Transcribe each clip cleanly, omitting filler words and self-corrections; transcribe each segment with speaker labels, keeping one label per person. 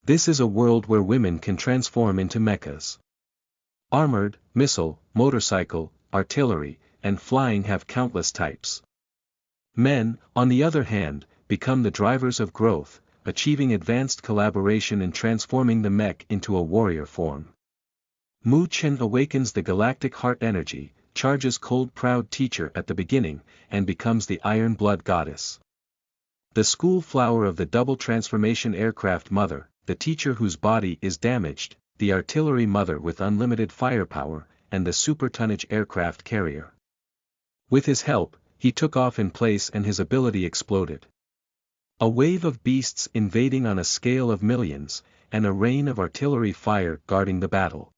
Speaker 1: This is a world where women can transform into mechas. Armored, missile, motorcycle, artillery, and flying have countless types. Men, on the other hand, become the drivers of growth, achieving advanced collaboration in transforming the mech into a warrior form. Chen awakens the Galactic Heart Energy, charges cold proud teacher at the beginning, and becomes the Iron Blood Goddess. The school flower of the double transformation aircraft mother, the teacher whose body is damaged, the artillery mother with unlimited firepower, and the super tonnage aircraft carrier. With his help, he took off in place and his ability exploded. A wave of beasts invading on a scale of millions, and a rain of artillery fire guarding the battle.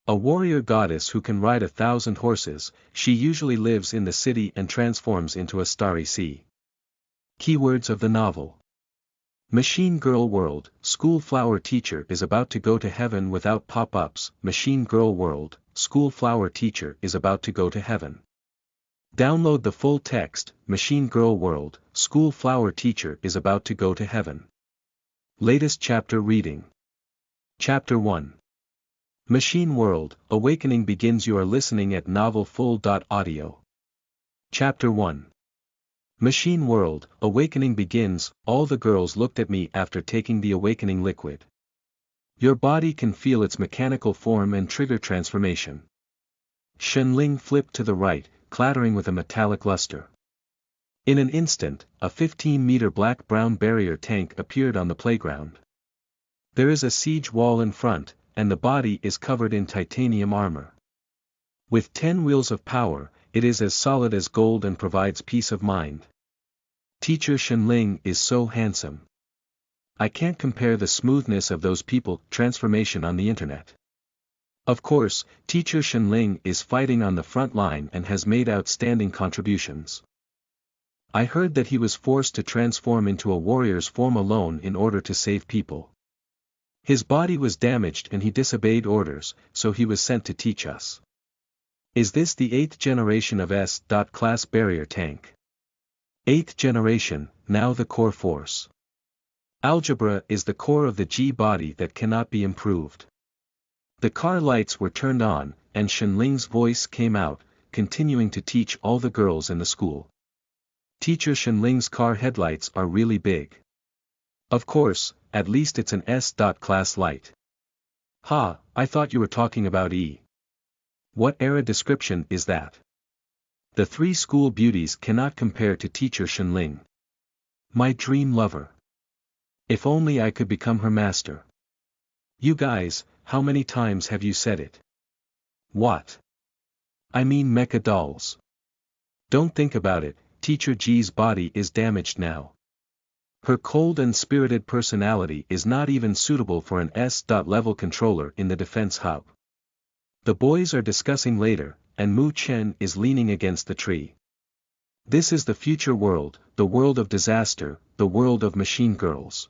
Speaker 1: A warrior goddess who can ride 1,000 horses, she usually lives in the city and transforms into a starry sea. Keywords of the novel. Machine Girl World, School Flower Teacher is about to go to heaven without pop-ups. Machine Girl World, School Flower Teacher is about to go to heaven. Download the full text. Machine Girl World, School Flower Teacher is about to go to heaven. Latest chapter reading. Chapter 1. Machine World, Awakening begins. You are listening at novelfull.audio. Chapter 1. Machine World, Awakening begins. All the girls looked at me after taking the awakening liquid. Your body can feel its mechanical form and trigger transformation. Shen Ling flipped to the right, clattering with a metallic luster. In an instant, a 15-meter black-brown barrier tank appeared on the playground. There is a siege wall in front, and the body is covered in titanium armor. With 10 wheels of power, it is as solid as gold and provides peace of mind. Teacher Shen Ling is so handsome. I can't compare the smoothness of those people transformation on the internet. Of course, Teacher Shen Ling is fighting on the front line and has made outstanding contributions. I heard that he was forced to transform into a warrior's form alone in order to save people. His body was damaged and he disobeyed orders, so he was sent to teach us. Is this the 8th generation of S.Class barrier tank? 8th generation, now the core force. Algebra is the core of the G body that cannot be improved. The car lights were turned on, and Shen Ling's voice came out, continuing to teach all the girls in the school. Teacher Shen Ling's car headlights are really big. Of course, at least it's an S.Class light. Ha, I thought you were talking about E. What era description is that? The 3 school beauties cannot compare to Teacher Shen Ling. My dream lover. If only I could become her master. You guys, how many times have you said it? What? I mean mecha dolls. Don't think about it, Teacher G's body is damaged now. Her cold and spirited personality is not even suitable for an S.level controller in the defense hub. The boys are discussing later, and Chen is leaning against the tree. This is the future world, the world of disaster, the world of machine girls.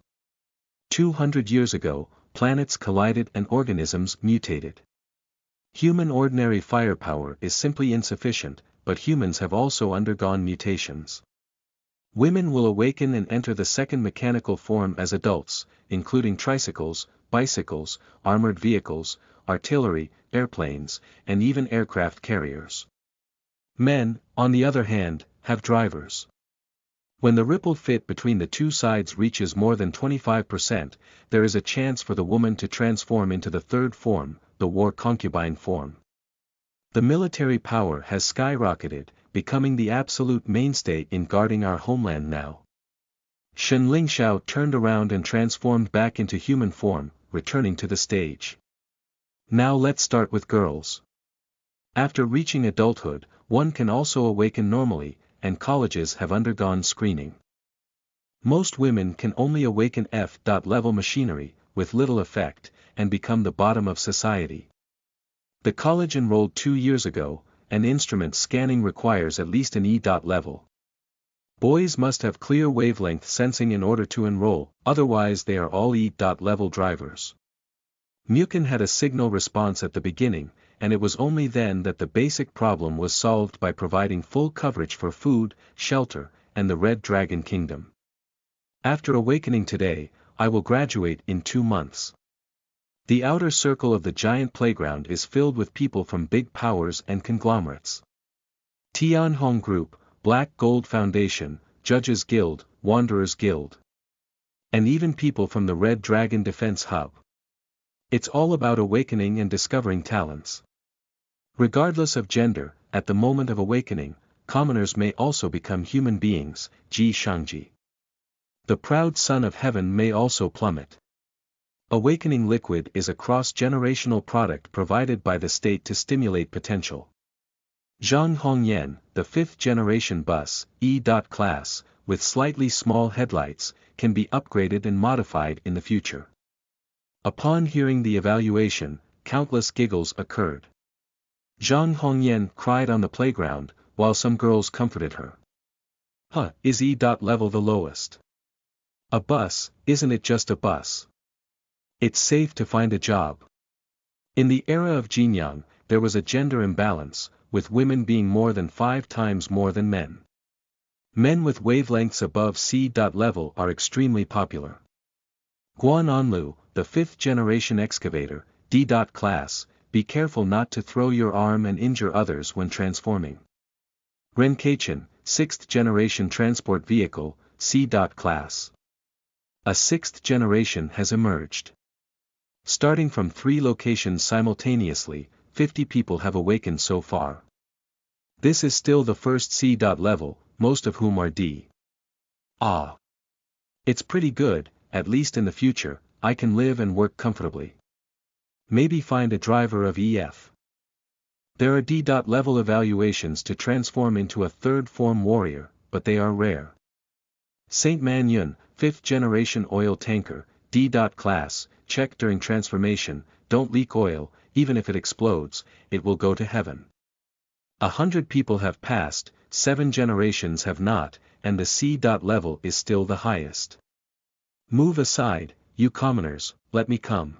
Speaker 1: 200 years ago, planets collided and organisms mutated. Human ordinary firepower is simply insufficient, but humans have also undergone mutations. Women will awaken and enter the second mechanical form as adults, including tricycles, bicycles, armored vehicles, artillery, airplanes, and even aircraft carriers. Men, on the other hand, have drivers. When the ripple fit between the two sides reaches more than 25%, there is a chance for the woman to transform into the third form, the war concubine form. The military power has skyrocketed, becoming the absolute mainstay in guarding our homeland now. Shen Lingxiao turned around and transformed back into human form, returning to the stage. Now let's start with girls. After reaching adulthood, one can also awaken normally, and colleges have undergone screening. Most women can only awaken F.level machinery, with little effect, and become the bottom of society. The college enrolled 2 years ago, and instrument scanning requires at least an E.level. Boys must have clear wavelength sensing in order to enroll, otherwise they are all E.level drivers. Mukin had a signal response at the beginning, and it was only then that the basic problem was solved by providing full coverage for food, shelter, and the Red Dragon Kingdom. After awakening today, I will graduate in 2 months. The outer circle of the giant playground is filled with people from big powers and conglomerates. Tianhong Group, Black Gold Foundation, Judges Guild, Wanderers Guild. And even people from the Red Dragon Defense Hub. It's all about awakening and discovering talents. Regardless of gender, at the moment of awakening, commoners may also become human beings, Ji Shangji. The proud son of heaven may also plummet. Awakening liquid is a cross-generational product provided by the state to stimulate potential. Zhang Hongyan, the 5th generation bus, E.class, with slightly small headlights, can be upgraded and modified in the future. Upon hearing the evaluation, countless giggles occurred. Zhang Hongyan cried on the playground, while some girls comforted her. Is E.level the lowest? A bus, isn't it just a bus? It's safe to find a job. In the era of Jiniang, there was a gender imbalance, with women being more than 5 times more than men. Men with wavelengths above C.level are extremely popular. Guan Anlu, the 5th generation excavator, D.class, be careful not to throw your arm and injure others when transforming. Ren Kaichen, 6th generation transport vehicle, C.class. A 6th generation has emerged. Starting from 3 locations simultaneously, 50 people have awakened so far. This is still the first C.level, most of whom are D. It's pretty good, at least in the future, I can live and work comfortably. Maybe find a driver of EF. There are D.level evaluations to transform into a 3rd form warrior, but they are rare. Saint Man Yun, 5th generation oil tanker, D.class, check during transformation, don't leak oil, even if it explodes, it will go to heaven. 100 people have passed, 7 generations have not, and the C.level is still the highest. Move aside, you commoners, let me come.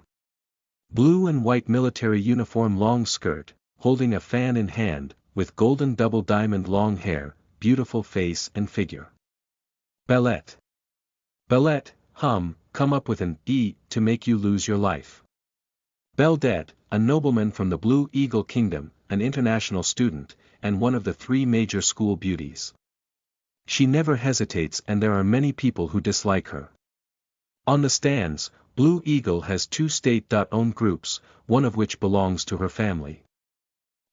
Speaker 1: Blue and white military uniform long skirt, holding a fan in hand, with golden double diamond long hair, beautiful face and figure. Belette. Belette, come up with an E to make you lose your life. Beldet, a nobleman from the Blue Eagle Kingdom, an international student, and one of the 3 major school beauties. She never hesitates and there are many people who dislike her. On the stands, Blue Eagle has 2 state-owned groups, one of which belongs to her family.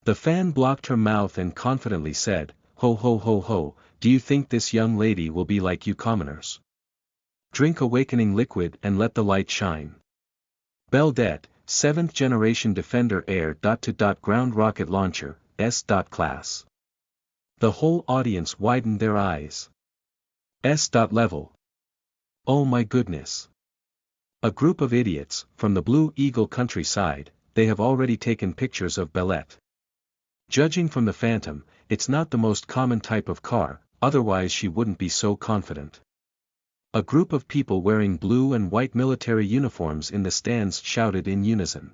Speaker 1: The fan blocked her mouth and confidently said, Ho ho ho ho, do you think this young lady will be like you commoners? Drink awakening liquid and let the light shine. Beldet, 7th generation Defender air-to-ground rocket launcher, S.class. The whole audience widened their eyes. S.level. Oh my goodness. A group of idiots, from the Blue Eagle countryside, they have already taken pictures of Belette. Judging from the Phantom, it's not the most common type of car, otherwise she wouldn't be so confident. A group of people wearing blue and white military uniforms in the stands shouted in unison.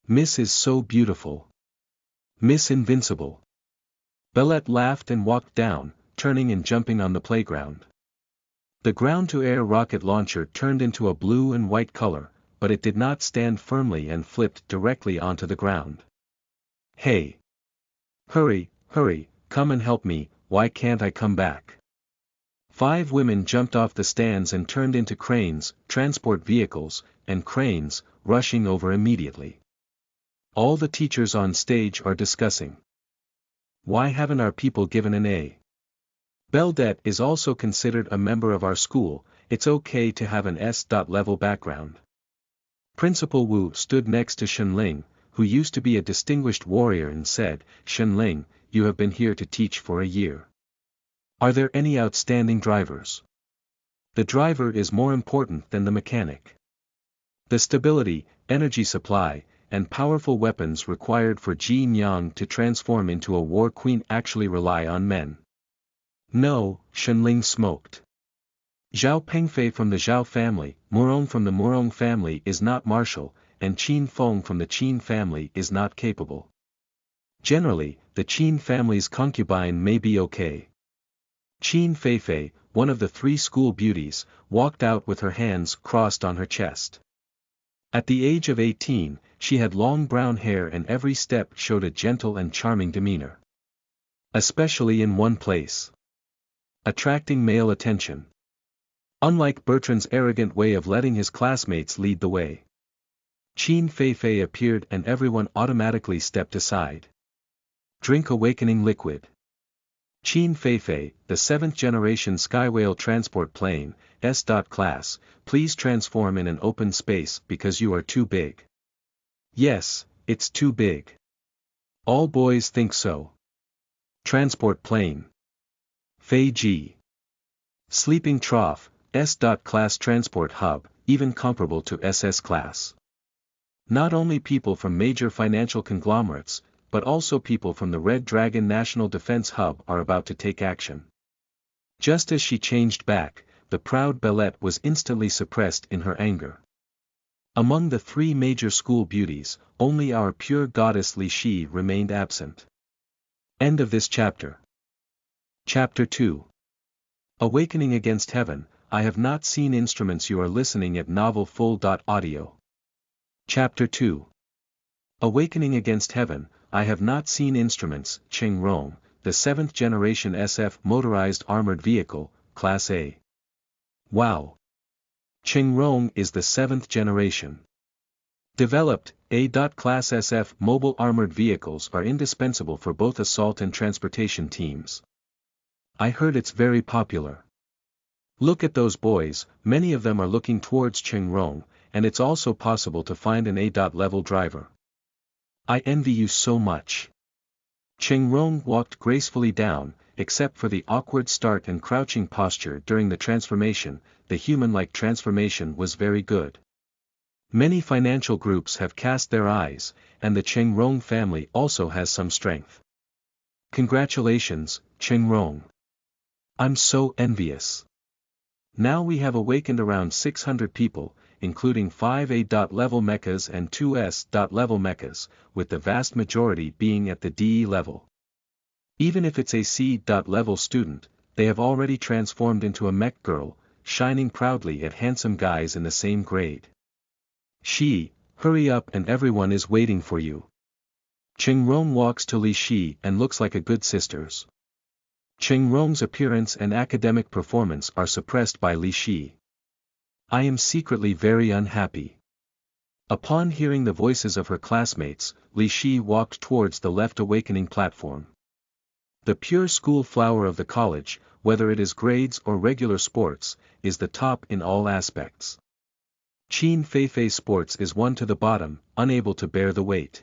Speaker 1: Miss is so beautiful. Miss Invincible. Belette laughed and walked down, turning and jumping on the playground. The ground-to-air rocket launcher turned into a blue and white color, but it did not stand firmly and flipped directly onto the ground. Hey! Hurry, come and help me, why can't I come back? 5 women jumped off the stands and turned into cranes, transport vehicles, and cranes, rushing over immediately. All the teachers on stage are discussing. Why haven't our people given an A? Beldet is also considered a member of our school, it's okay to have an S.level background. Principal Wu stood next to Shen Ling, who used to be a distinguished warrior and said, Shen Ling, you have been here to teach for a year. Are there any outstanding drivers? The driver is more important than the mechanic. The stability, energy supply, and powerful weapons required for Jiniang to transform into a war queen actually rely on men. No, Shen Ling smoked. Zhao Pengfei from the Zhao family, Murong from the Murong family is not martial, and Qin Feng from the Qin family is not capable. Generally, the Qin family's concubine may be okay. Qin Feifei, one of the 3 school beauties, walked out with her hands crossed on her chest. At the age of 18, she had long brown hair and every step showed a gentle and charming demeanor. Especially in one place. Attracting male attention. Unlike Bertrand's arrogant way of letting his classmates lead the way. Chen Feifei appeared and everyone automatically stepped aside. Drink awakening liquid. Chen Feifei, the 7th generation Skywhale transport plane, S.Class, please transform in an open space because you are too big. Yes, it's too big. All boys think so. Transport plane. Fei Ji. Sleeping trough, S.Class transport hub, even comparable to SS class. Not only people from major financial conglomerates, but also people from the Red Dragon National Defense Hub are about to take action. Just as she changed back, the proud Belette was instantly suppressed in her anger. Among the 3 major school beauties, only our pure goddess Li Shi remained absent. End of this chapter. Chapter 2. Awakening Against Heaven, I have not seen instruments. You are listening at Novel Full.audio. Chapter 2. Awakening Against Heaven, I have not seen instruments. Cheng Rong, the 7th generation SF motorized armored vehicle, Class A. Wow. Cheng Rong is the 7th generation. Developed, A.Class SF mobile armored vehicles are indispensable for both assault and transportation teams. I heard it's very popular. Look at those boys, many of them are looking towards Cheng Rong, and it's also possible to find an A.level driver. I envy you so much. Cheng Rong walked gracefully down, except for the awkward start and crouching posture during the transformation. The human-like transformation was very good. Many financial groups have cast their eyes, and the Cheng Rong family also has some strength. Congratulations, Cheng Rong. I'm so envious. Now we have awakened around 600 people, including 5 A.level mechas and 2 S.level mechas, with the vast majority being at the DE level. Even if it's a C.level student, they have already transformed into a mech girl, shining proudly at handsome guys in the same grade. Shi, hurry up and everyone is waiting for you. Cheng Rong walks to Li Shi and looks like a good sisters. Cheng Rong's appearance and academic performance are suppressed by Li Shi. I am secretly very unhappy. Upon hearing the voices of her classmates, Li Shi walked towards the left awakening platform. The pure school flower of the college, whether it is grades or regular sports, is the top in all aspects. Chen Feifei sports is one to the bottom, unable to bear the weight.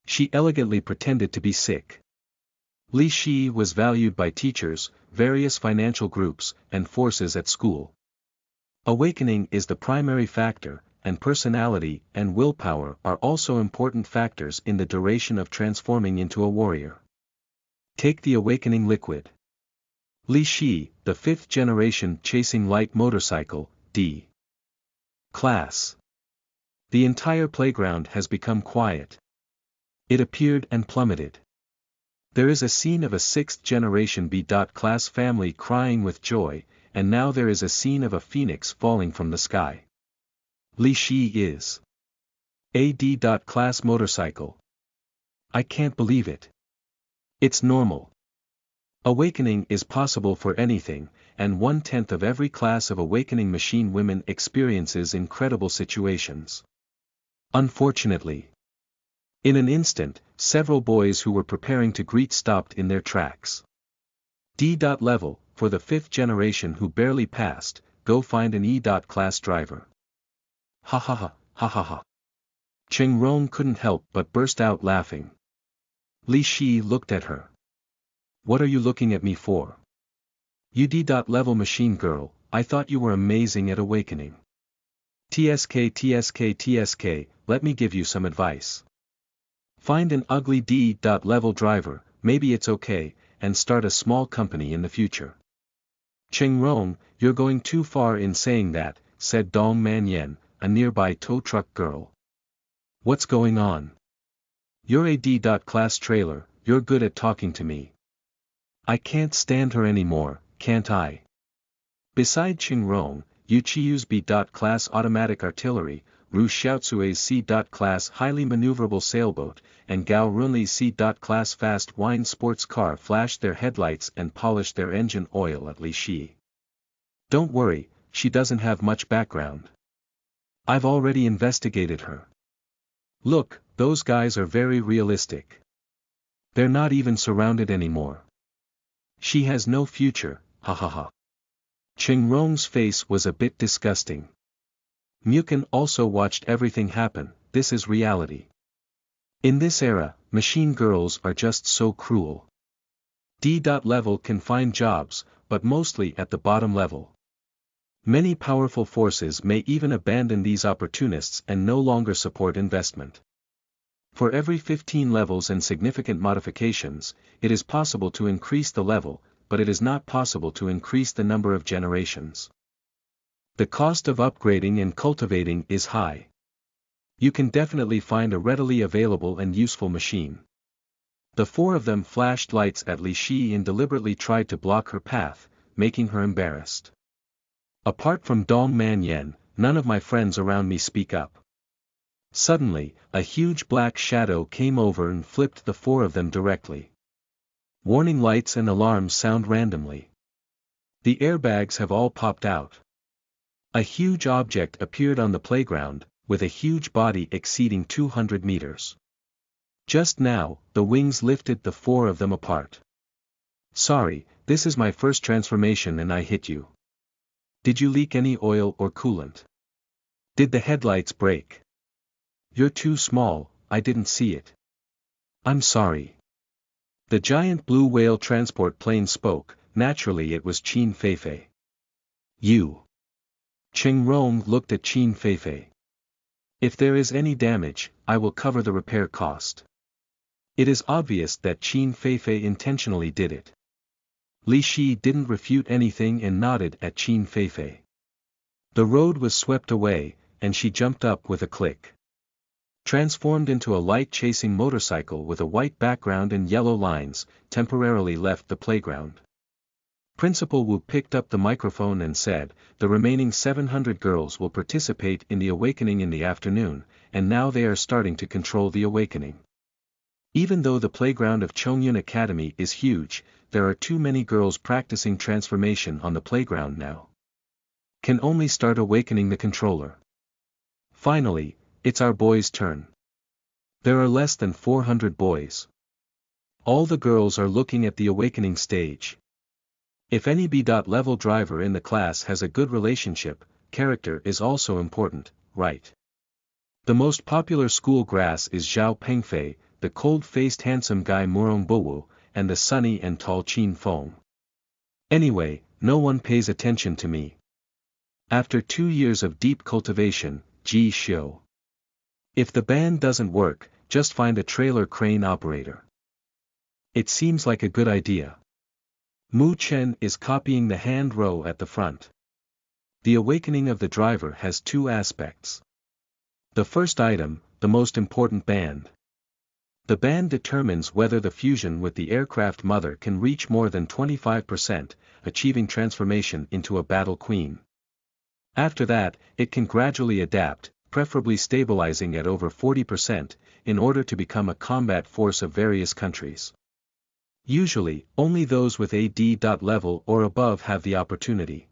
Speaker 1: She elegantly pretended to be sick. Li Shi was valued by teachers, various financial groups, and forces at school. Awakening is the primary factor, and personality and willpower are also important factors in the duration of transforming into a warrior. Take the awakening liquid. Li Shi, the 5th generation chasing light motorcycle, D. Class. The entire playground has become quiet. It appeared and plummeted. There is a scene of a 6th generation B.Class family crying with joy, and now there is a scene of a phoenix falling from the sky. Li Shi is a D.Class motorcycle. I can't believe it. It's normal. Awakening is possible for anything, and 1/10 of every class of awakening machine women experiences incredible situations. Unfortunately. In an instant, several boys who were preparing to greet stopped in their tracks. D.level, for the 5th generation who barely passed, go find an E.class driver. Ha ha ha, ha ha ha. Cheng Rong couldn't help but burst out laughing. Li Shi looked at her. What are you looking at me for? You D.level machine girl, I thought you were amazing at awakening. TSK, let me give you some advice. Find an ugly D.level driver, maybe it's okay, and start a small company in the future. Cheng Rong, you're going too far in saying that, said Dong Man Yen, a nearby tow truck girl. What's going on? You're a D.class trailer, you're good at talking to me. I can't stand her anymore, can't I? Beside Qingrong, Yuchiyu's B.class automatic artillery, Ru Xiaozui's C.class highly maneuverable sailboat, and Gao Runli's C.class fast wine sports car flashed their headlights and polished their engine oil at Li Shi. Don't worry, she doesn't have much background. I've already investigated her. Look, those guys are very realistic. They're not even surrounded anymore. She has no future, ha ha ha. Qingrong's face was a bit disgusting. Mukan also watched everything happen. This is reality. In this era, machine girls are just so cruel. D.level can find jobs, but mostly at the bottom level. Many powerful forces may even abandon these opportunists and no longer support investment. For every 15 levels and significant modifications, it is possible to increase the level, but it is not possible to increase the number of generations. The cost of upgrading and cultivating is high. You can definitely find a readily available and useful machine. The four of them flashed lights at Li Shi and deliberately tried to block her path, making her embarrassed. Apart from Dong Man Yen, none of my friends around me speak up. Suddenly, a huge black shadow came over and flipped the four of them directly. Warning lights and alarms sound randomly. The airbags have all popped out. A huge object appeared on the playground, with a huge body exceeding 200 meters. Just now, the wings lifted the four of them apart. Sorry, this is my first transformation and I hit you. Did you leak any oil or coolant? Did the headlights break? You're too small, I didn't see it. I'm sorry. The giant blue whale transport plane spoke. Naturally it was Qin Feifei. You. Qingrong looked at Qin Feifei. If there is any damage, I will cover the repair cost. It is obvious that Qin Feifei intentionally did it. Li Shi didn't refute anything and nodded at Qin Feifei. The road was swept away, and she jumped up with a click. Transformed into a light-chasing motorcycle with a white background and yellow lines, temporarily left the playground. Principal Wu picked up the microphone and said, the remaining 700 girls will participate in the awakening in the afternoon, and now they are starting to control the awakening. Even though the playground of Chongyun Academy is huge, there are too many girls practicing transformation on the playground now. Can only start awakening the controller. Finally, it's our boys' turn. There are less than 400 boys. All the girls are looking at the awakening stage. If any B.level driver in the class has a good relationship, character is also important, right? The most popular school grass is Zhao Pengfei, the cold-faced handsome guy Murong Bowu, and the sunny and tall Qin Feng. Anyway, no one pays attention to me. After 2 years of deep cultivation, Ji Xiu. If the band doesn't work, just find a trailer crane operator. It seems like a good idea. Mu Chen is copying the hand row at the front. The awakening of the driver has two aspects. The first item, the most important band. The band determines whether the fusion with the aircraft mother can reach more than 25%, achieving transformation into a battle queen. After that, it can gradually adapt, preferably stabilizing at over 40%, in order to become a combat force of various countries. Usually, only those with a D.level or above have the opportunity.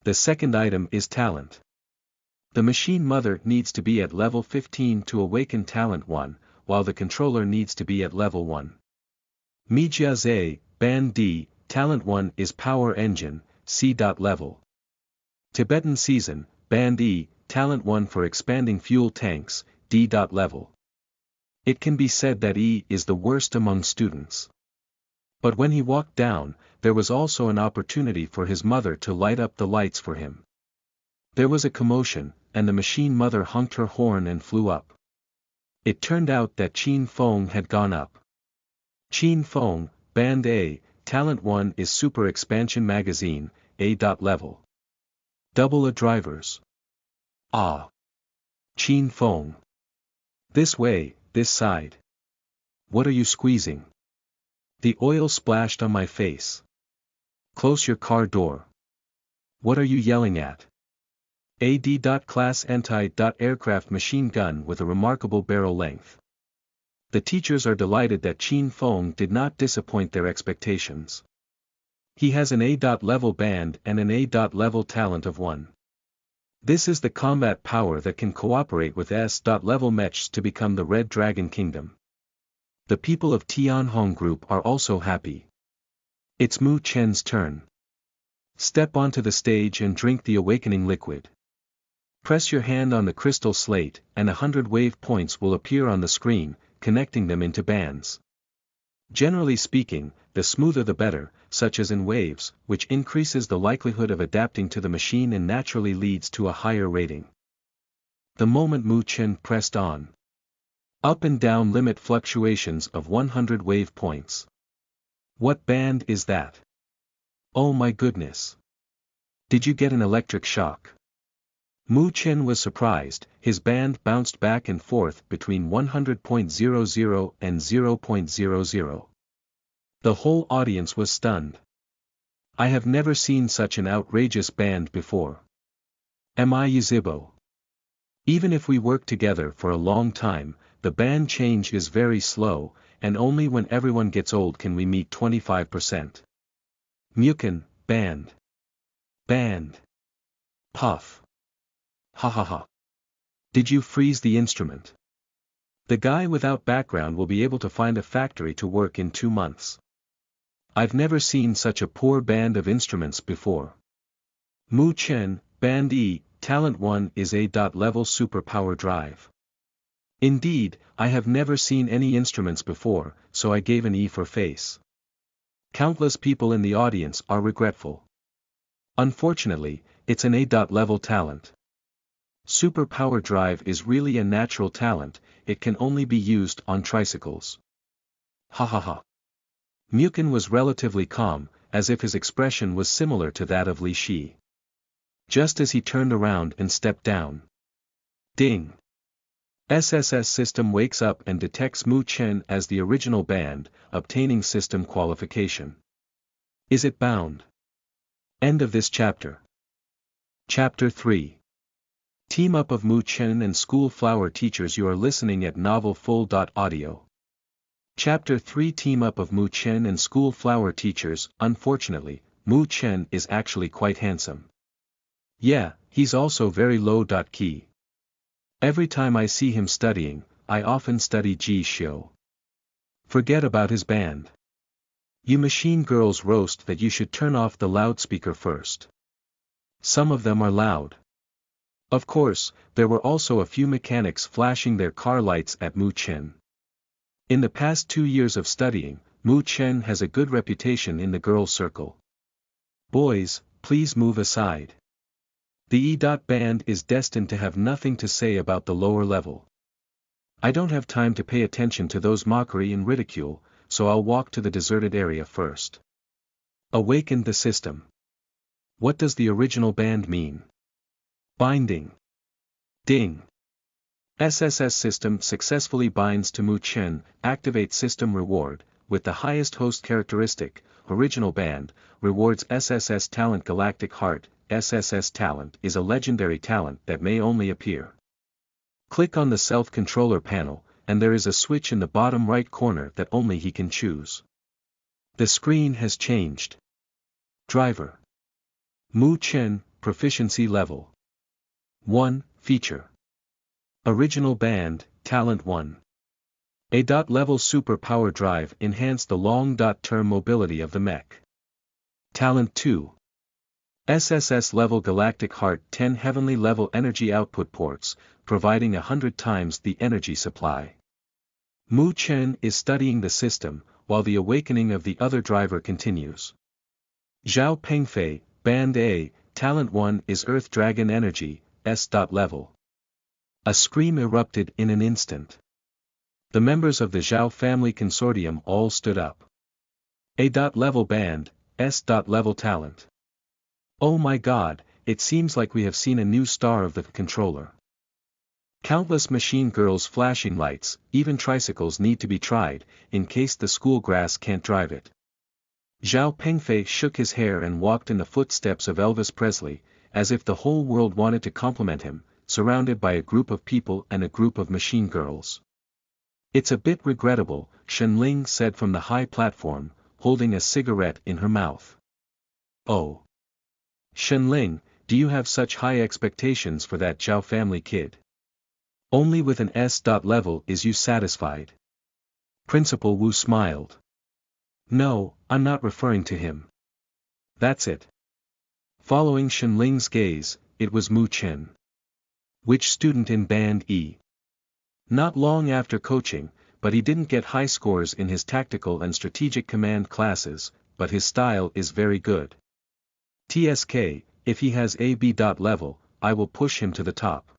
Speaker 1: The second item is talent. The machine mother needs to be at level 15 to awaken talent 1, while the controller needs to be at level 1. Mijia A, Band D, talent 1 is power engine, C.level. Tibetan season, Band E, talent 1 for expanding fuel tanks, D.level. It can be said that E is the worst among students. But when he walked down, there was also an opportunity for his mother to light up the lights for him. There was a commotion, and the machine mother honked her horn and flew up. It turned out that Qin Feng had gone up. Qin Feng, Band A, Talent 1 is Super Expansion Magazine, A.level. Double A drivers. Ah. Qin Feng. This way, this side. What are you squeezing? The oil splashed on my face. Close your car door. What are you yelling at? A.D. Class Anti-Aircraft Machine Gun with a remarkable barrel length. The teachers are delighted that Chen Feng did not disappoint their expectations. He has an A.level band and an A.level talent of 1. This is the combat power that can cooperate with S.level mechs to become the Red Dragon Kingdom. The people of Tianhong Group are also happy. It's Mu Chen's turn. Step onto the stage and drink the awakening liquid. Press your hand on the crystal slate, and 100 wave points will appear on the screen, connecting them into bands. Generally speaking, the smoother the better, such as in waves, which increases the likelihood of adapting to the machine and naturally leads to a higher rating. The moment Mu Chen pressed on. Up and down limit fluctuations of 100 wave points. What band is that? Oh my goodness. Did you get an electric shock? Mu Chen was surprised. His band bounced back and forth between 100.00 and 0.00. The whole audience was stunned. I have never seen such an outrageous band before. Am I Yuzhibo? Even if we work together for a long time, the band change is very slow, and only when everyone gets old can we meet 25%. Mukin, band. Band. Puff. Ha ha ha. Did you freeze the instrument? The guy without background will be able to find a factory to work in 2 months. I've never seen such a poor band of instruments before. Mu Chen, Band E, Talent 1 is A.level superpower drive. Indeed, I have never seen any instruments before, so I gave an E for face. Countless people in the audience are regretful. Unfortunately, it's an A.level talent. Superpower drive is really a natural talent, it can only be used on tricycles. Ha ha ha. Mukin was relatively calm, as if his expression was similar to that of Li Shi. Just as he turned around and stepped down. Ding! SSS system wakes up and detects Mu Chen as the original band, obtaining system qualification. Is it bound? End of this chapter. Chapter 3. Team up of Mu Chen and School Flower Teachers. You are listening at novelfull.audio. Chapter 3. Team up of Mu Chen and School Flower Teachers. Unfortunately, Mu Chen is actually quite handsome. Yeah, he's also very low-key. Every time I see him studying, I often study Ji Xiu. Forget about his band. You machine girls roast that you should turn off the loudspeaker first. Some of them are loud. Of course, there were also a few mechanics flashing their car lights at Mu Chen. In the past 2 years of studying, Mu Chen has a good reputation in the girls' circle. Boys, please move aside. The E.band is destined to have nothing to say about the lower level. I don't have time to pay attention to those mockery and ridicule, so I'll walk to the deserted area first. Awaken the system. What does the original band mean? Binding. Ding. SSS system successfully binds to Mu Chen, activate system reward, with the highest host characteristic, original band, rewards SSS talent Galactic Heart. SSS talent is a legendary talent that may only appear. Click on the self-controller panel, and there is a switch in the bottom right corner that only he can choose. The screen has changed. Driver. Mu Chen, proficiency level 1, feature. Original band, talent 1. A.level super power drive enhance the long-term mobility of the mech. Talent 2. SSS level Galactic Heart 10 heavenly level energy output ports, providing 100 times the energy supply. Mu Chen is studying the system, while the awakening of the other driver continues. Zhao Pengfei, Band A, Talent 1 is Earth Dragon Energy, S.level. A scream erupted in an instant. The members of the Zhao family consortium all stood up. A.level band, S.level talent. Oh my god, it seems like we have seen a new star of the controller. Countless machine girls flashing lights, even tricycles need to be tried, in case the school grass can't drive it. Zhao Pengfei shook his hair and walked in the footsteps of Elvis Presley, as if the whole world wanted to compliment him, surrounded by a group of people and a group of machine girls. It's a bit regrettable, Ling said from the high platform, holding a cigarette in her mouth. Oh. Ling, do you have such high expectations for that Zhao family kid? Only with an S. level is you satisfied. Principal Wu smiled. No, I'm not referring to him. That's it. Following Ling's gaze, it was Mu Chen. Which student in Band E? Not long after coaching, but he didn't get high scores in his tactical and strategic command classes, but his style is very good. TSK, if he has a B. level, I will push him to the top.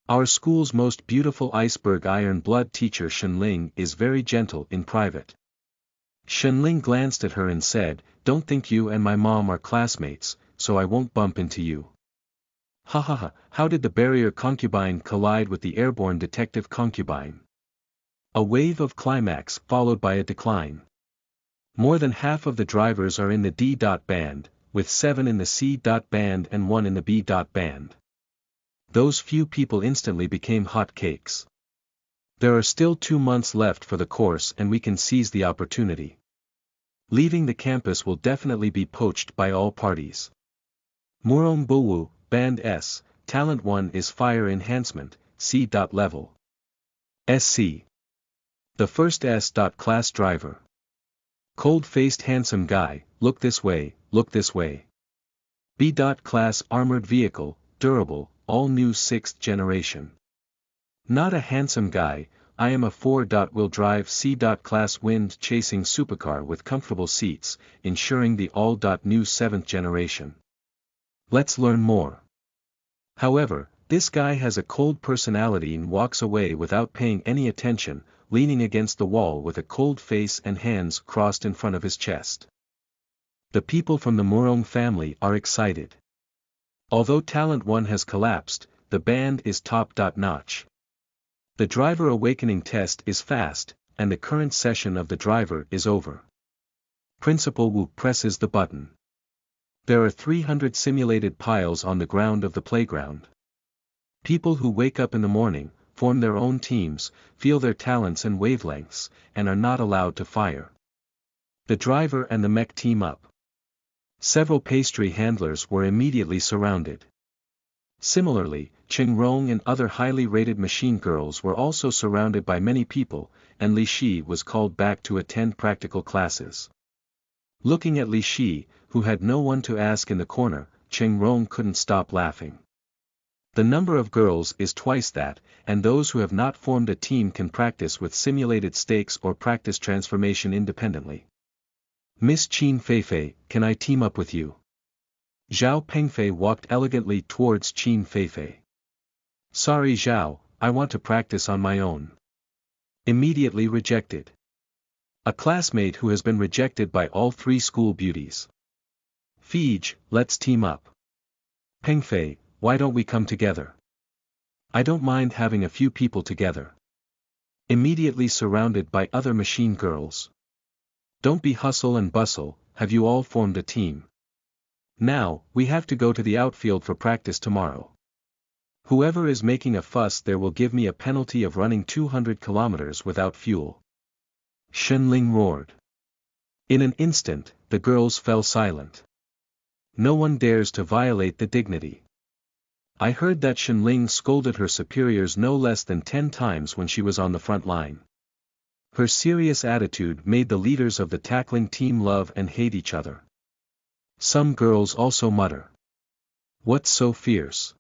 Speaker 1: Our school's most beautiful iceberg iron blood teacher Ling is very gentle in private. Ling glanced at her and said, don't think you and my mom are classmates, so I won't bump into you. Ha ha ha, how did the barrier Concubine collide with the airborne detective Concubine? A wave of climax followed by a decline. More than half of the drivers are in the D. band, with 7 in the C. band and 1 in the B. band. Those few people instantly became hot cakes. There are still 2 months left for the course and we can seize the opportunity. Leaving the campus will definitely be poached by all parties. Murong Buwu, Band S, Talent 1 is Fire Enhancement, C. level. SC. The first S. Class driver. Cold-faced handsome guy, look this way, look this way. B. Class armored vehicle, durable, all new 6th generation. Not a handsome guy, I am a 4-wheel drive C. Class wind-chasing supercar with comfortable seats, ensuring the all-new 7th generation. Let's learn more. However, this guy has a cold personality and walks away without paying any attention, leaning against the wall with a cold face and hands crossed in front of his chest. The people from the Murong family are excited. Although Talent 1 has collapsed, the band is top-notch. The driver awakening test is fast, and the current session of the driver is over. Principal Wu presses the button. There are 300 simulated piles on the ground of the playground. People who wake up in the morning, form their own teams, feel their talents and wavelengths, and are not allowed to fire. The driver and the mech team up. Several pastry handlers were immediately surrounded. Similarly, Qingrong and other highly rated machine girls were also surrounded by many people, and Li Shi was called back to attend practical classes. Looking at Li Shi, who had no one to ask in the corner, Qingrong couldn't stop laughing. The number of girls is twice that, and those who have not formed a team can practice with simulated stakes or practice transformation independently. Miss Qin Feifei, can I team up with you? Zhao Pengfei walked elegantly towards Qin Feifei. Sorry Zhao, I want to practice on my own. Immediately rejected. A classmate who has been rejected by all 3 school beauties. Feej, let's team up. Pengfei, why don't we come together? I don't mind having a few people together. Immediately surrounded by other machine girls. Don't be hustle and bustle, have you all formed a team? Now, we have to go to the outfield for practice tomorrow. Whoever is making a fuss there will give me a penalty of running 200 kilometers without fuel. Ling roared. In an instant, the girls fell silent. No one dares to violate the dignity. I heard that Ling scolded her superiors no less than 10 times when she was on the front line. Her serious attitude made the leaders of the tackling team love and hate each other. Some girls also mutter. What's so fierce?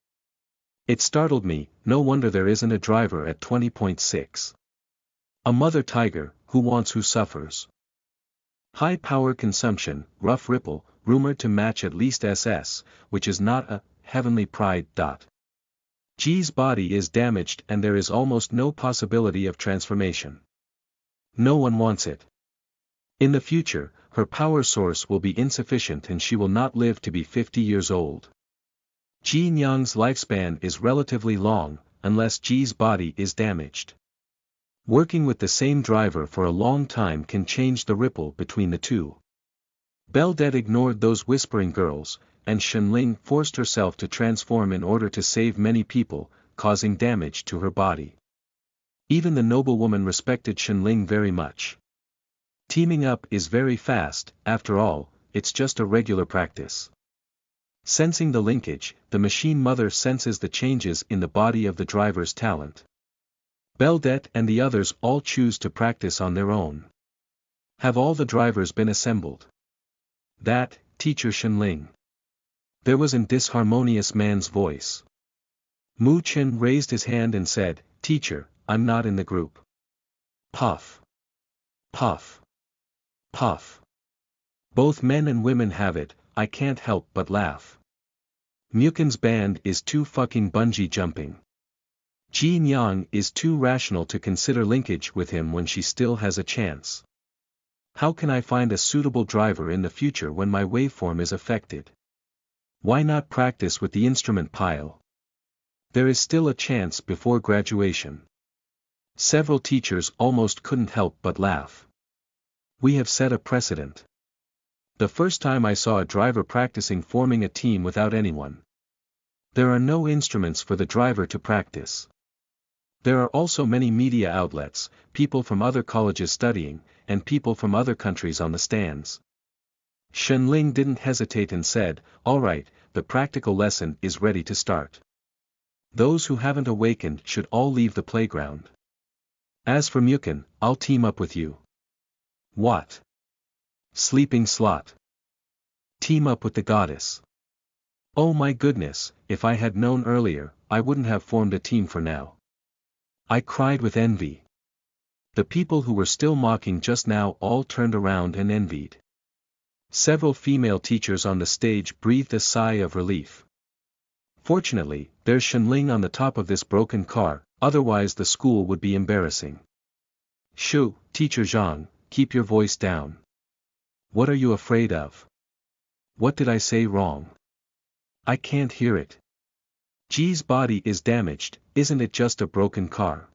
Speaker 1: It startled me, no wonder there isn't a driver at 20.6. A mother tiger, who wants who suffers. High power consumption, rough ripple, rumored to match at least SS, which is not a heavenly pride. G's body is damaged and there is almost no possibility of transformation. No one wants it. In the future, her power source will be insufficient and she will not live to be 50 years old. Jiniang's lifespan is relatively long, unless G's body is damaged. Working with the same driver for a long time can change the ripple between the two. Beldet ignored those whispering girls, and Ling forced herself to transform in order to save many people, causing damage to her body. Even the noblewoman respected Ling very much. Teaming up is very fast, after all, it's just a regular practice. Sensing the linkage, the machine mother senses the changes in the body of the driver's talent. Beldet and the others all choose to practice on their own. Have all the drivers been assembled? That, Teacher Ling. There was an disharmonious man's voice. Mu Chen raised his hand and said, Teacher, I'm not in the group. Puff. Puff. Puff. Both men and women have it, I can't help but laugh. Mukin's band is too fucking bungee jumping. Jiniang is too rational to consider linkage with him when she still has a chance. How can I find a suitable driver in the future when my waveform is affected? Why not practice with the instrument pile? There is still a chance before graduation. Several teachers almost couldn't help but laugh. We have set a precedent. The first time I saw a driver practicing forming a team without anyone. There are no instruments for the driver to practice. There are also many media outlets, people from other colleges studying, and people from other countries on the stands. Ling didn't hesitate and said, all right, the practical lesson is ready to start. Those who haven't awakened should all leave the playground. As for Mukin, I'll team up with you. What? Sleeping slot. Team up with the goddess. Oh my goodness, if I had known earlier, I wouldn't have formed a team for now. I cried with envy. The people who were still mocking just now all turned around and envied. Several female teachers on the stage breathed a sigh of relief. Fortunately, there's Ling on the top of this broken car, otherwise the school would be embarrassing. Shoo, Teacher Zhang, keep your voice down. What are you afraid of? What did I say wrong? I can't hear it. G's body is damaged, isn't it just a broken car?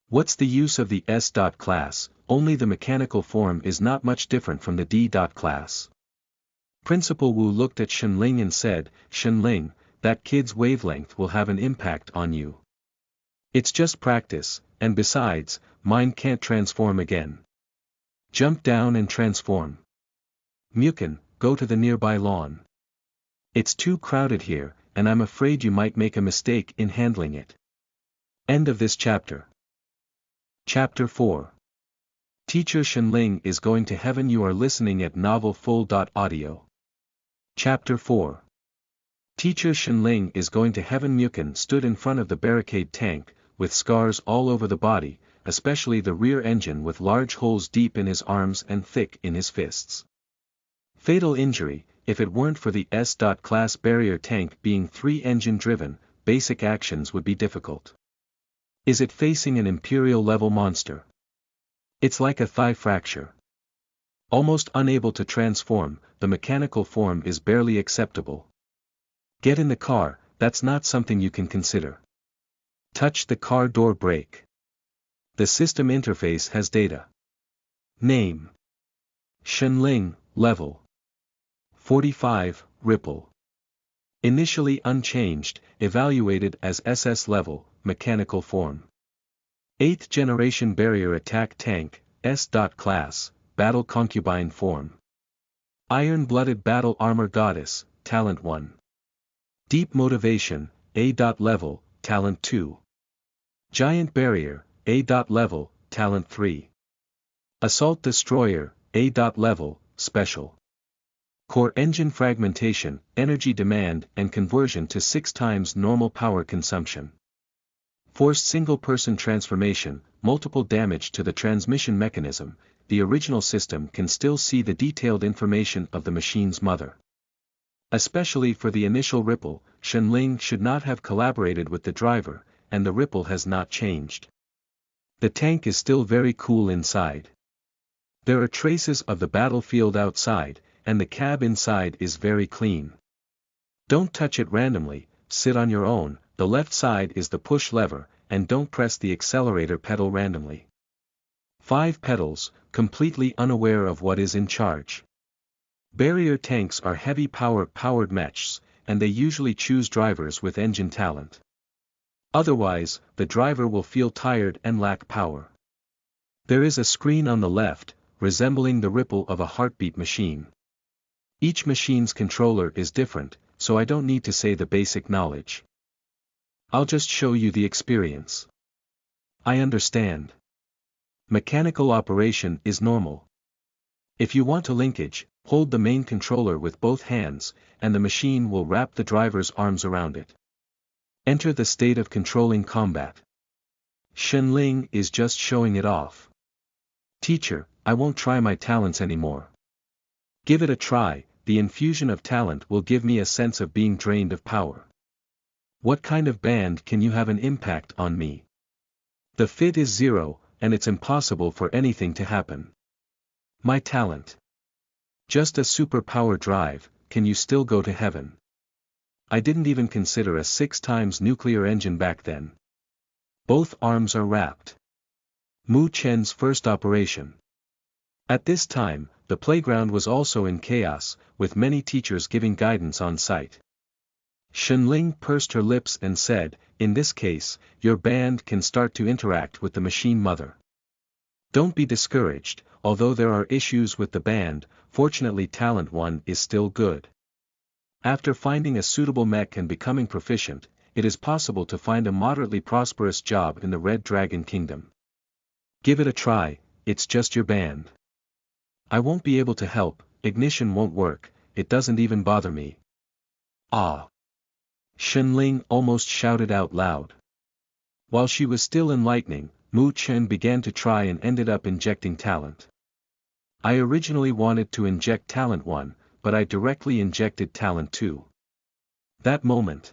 Speaker 1: What's the use of the S. class, only the mechanical form is not much different from the D. class. Principal Wu looked at Ling and said, Ling, that kid's wavelength will have an impact on you. It's just practice, and besides, mine can't transform again. Jump down and transform. Mukin, go to the nearby lawn. It's too crowded here, and I'm afraid you might make a mistake in handling it. End of this chapter. Chapter 4. Teacher Ling is going to heaven. You are listening at novelfull.audio. Chapter 4. Teacher Ling is going to heaven. Mukin stood in front of the barricade tank, with scars all over the body, especially the rear engine with large holes deep in his arms and thick in his fists. Fatal injury. If it weren't for the S.class barrier tank being 3-engine driven, basic actions would be difficult. Is it facing an imperial level monster? It's like a thigh fracture. Almost unable to transform, the mechanical form is barely acceptable. Get in the car, that's not something you can consider. Touch the car door brake. The system interface has data. Name. Ling, level 45, Ripple. Initially unchanged, evaluated as SS level, mechanical form. 8th generation barrier attack tank, S.class, battle concubine form. Iron-blooded battle armor goddess, talent 1. Deep motivation, A.level, talent 2. Giant barrier, A.level, talent 3. Assault destroyer, A.level, special. Core engine fragmentation, energy demand and conversion to 6 times normal power consumption. Forced single-person transformation, multiple damage to the transmission mechanism. The original system can still see the detailed information of the machine's mother. Especially for the initial ripple, Ling should not have collaborated with the driver, and the ripple has not changed. The tank is still very cool inside. There are traces of the battlefield outside, and the cab inside is very clean. Don't touch it randomly, sit on your own, the left side is the push lever, and don't press the accelerator pedal randomly. 5 pedals, completely unaware of what is in charge. Barrier tanks are heavy powered mechs, and they usually choose drivers with engine talent. Otherwise, the driver will feel tired and lack power. There is a screen on the left, resembling the ripple of a heartbeat machine. Each machine's controller is different, so I don't need to say the basic knowledge. I'll just show you the experience. I understand. Mechanical operation is normal. If you want a linkage, hold the main controller with both hands, and the machine will wrap the driver's arms around it. Enter the state of controlling combat. Ling is just showing it off. Teacher, I won't try my talents anymore. Give it a try, the infusion of talent will give me a sense of being drained of power. What kind of band can you have an impact on me? The fit is 0, and it's impossible for anything to happen. My talent. Just a superpower drive, can you still go to heaven? I didn't even consider a 6 times nuclear engine back then. Both arms are wrapped. Chen's first operation. At this time, the playground was also in chaos, with many teachers giving guidance on site. Ling pursed her lips and said, in this case, your band can start to interact with the machine mother. Don't be discouraged, although there are issues with the band, fortunately talent 1 is still good. After finding a suitable mech and becoming proficient, it is possible to find a moderately prosperous job in the Red Dragon Kingdom. Give it a try, it's just your band. I won't be able to help, ignition won't work, it doesn't even bother me. Ah! Ling almost shouted out loud. While she was still enlightening, Chen began to try and ended up injecting talent. I originally wanted to inject talent 1, but I directly injected talent 2. That moment.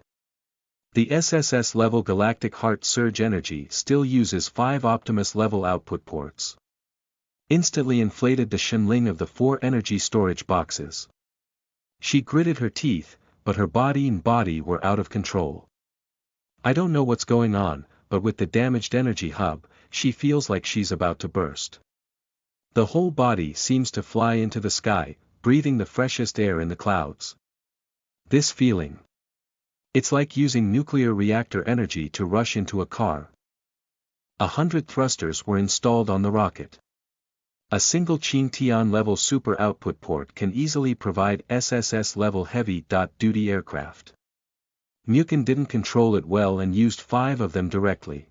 Speaker 1: The SSS level Galactic Heart Surge Energy still uses 5 Optimus level output ports. Instantly inflated the Ling of the 4 energy storage boxes. She gritted her teeth, but her body and body were out of control. I don't know what's going on, but with the damaged energy hub, she feels like she's about to burst. The whole body seems to fly into the sky, breathing the freshest air in the clouds. This feeling. It's like using nuclear reactor energy to rush into a car. 100 thrusters were installed on the rocket. A single Tian level super output port can easily provide SSS level heavy-duty aircraft. didn't control it well and used 5 of them directly.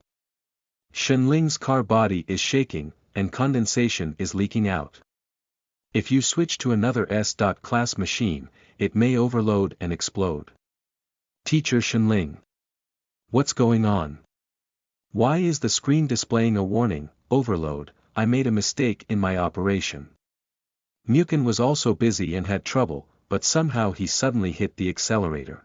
Speaker 1: Ling's car body is shaking, and condensation is leaking out. If you switch to another S-class machine, it may overload and explode. Teacher Ling. What's going on? Why is the screen displaying a warning, overload? I made a mistake in my operation. was also busy and had trouble, but somehow he suddenly hit the accelerator.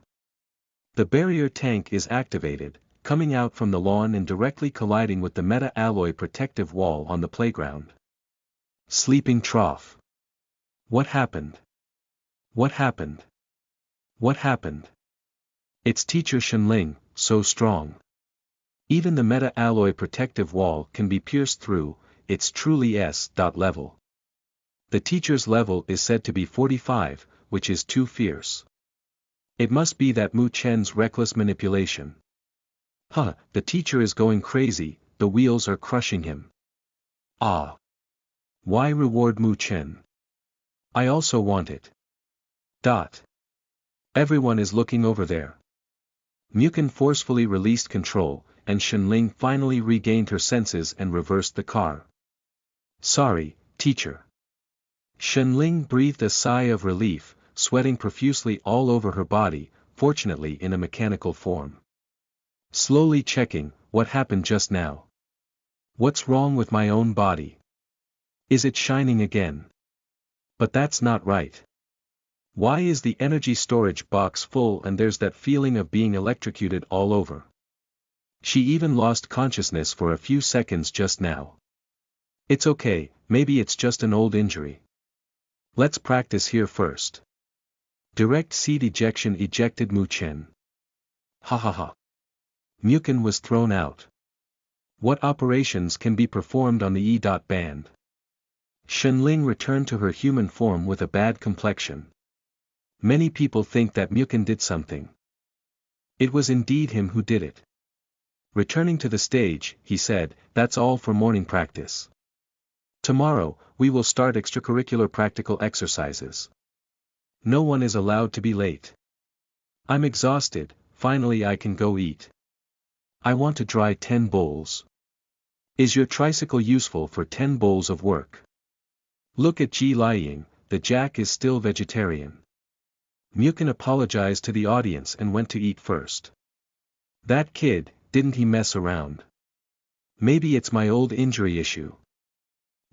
Speaker 1: The barrier tank is activated, coming out from the lawn and directly colliding with the meta-alloy protective wall on the playground. Sleeping trough. What happened? What happened? What happened? It's Teacher Ling, so strong. Even the meta-alloy protective wall can be pierced through, it's truly S-level. The teacher's level is said to be 45, which is too fierce. It must be that Chen's reckless manipulation. The teacher is going crazy, the wheels are crushing him. Ah! Why reward Chen? I also want it. Everyone is looking over there. Forcefully released control, and Ling finally regained her senses and reversed the car. Sorry, teacher. Ling breathed a sigh of relief, sweating profusely all over her body, fortunately in a mechanical form. Slowly checking, what happened just now? What's wrong with my own body? Is it shining again? But that's not right. Why is the energy storage box full and there's that feeling of being electrocuted all over? She even lost consciousness for a few seconds just now. It's okay, maybe it's just an old injury. Let's practice here first. Direct seed ejection ejected Chen. Ha ha ha. was thrown out. What operations can be performed on the E. band? Shen Ling returned to her human form with a bad complexion. Many people think that Mukin did something. It was indeed him who did it. Returning to the stage, he said, "That's all for morning practice. Tomorrow, we will start extracurricular practical exercises. No one is allowed to be late. I'm exhausted, finally I can go eat. I want to dry 10 bowls. Is your tricycle useful for 10 bowls of work? Look at Ling, the Jack is still vegetarian." Mukin apologized to the audience and went to eat first. That kid, didn't he mess around? Maybe it's my old injury issue.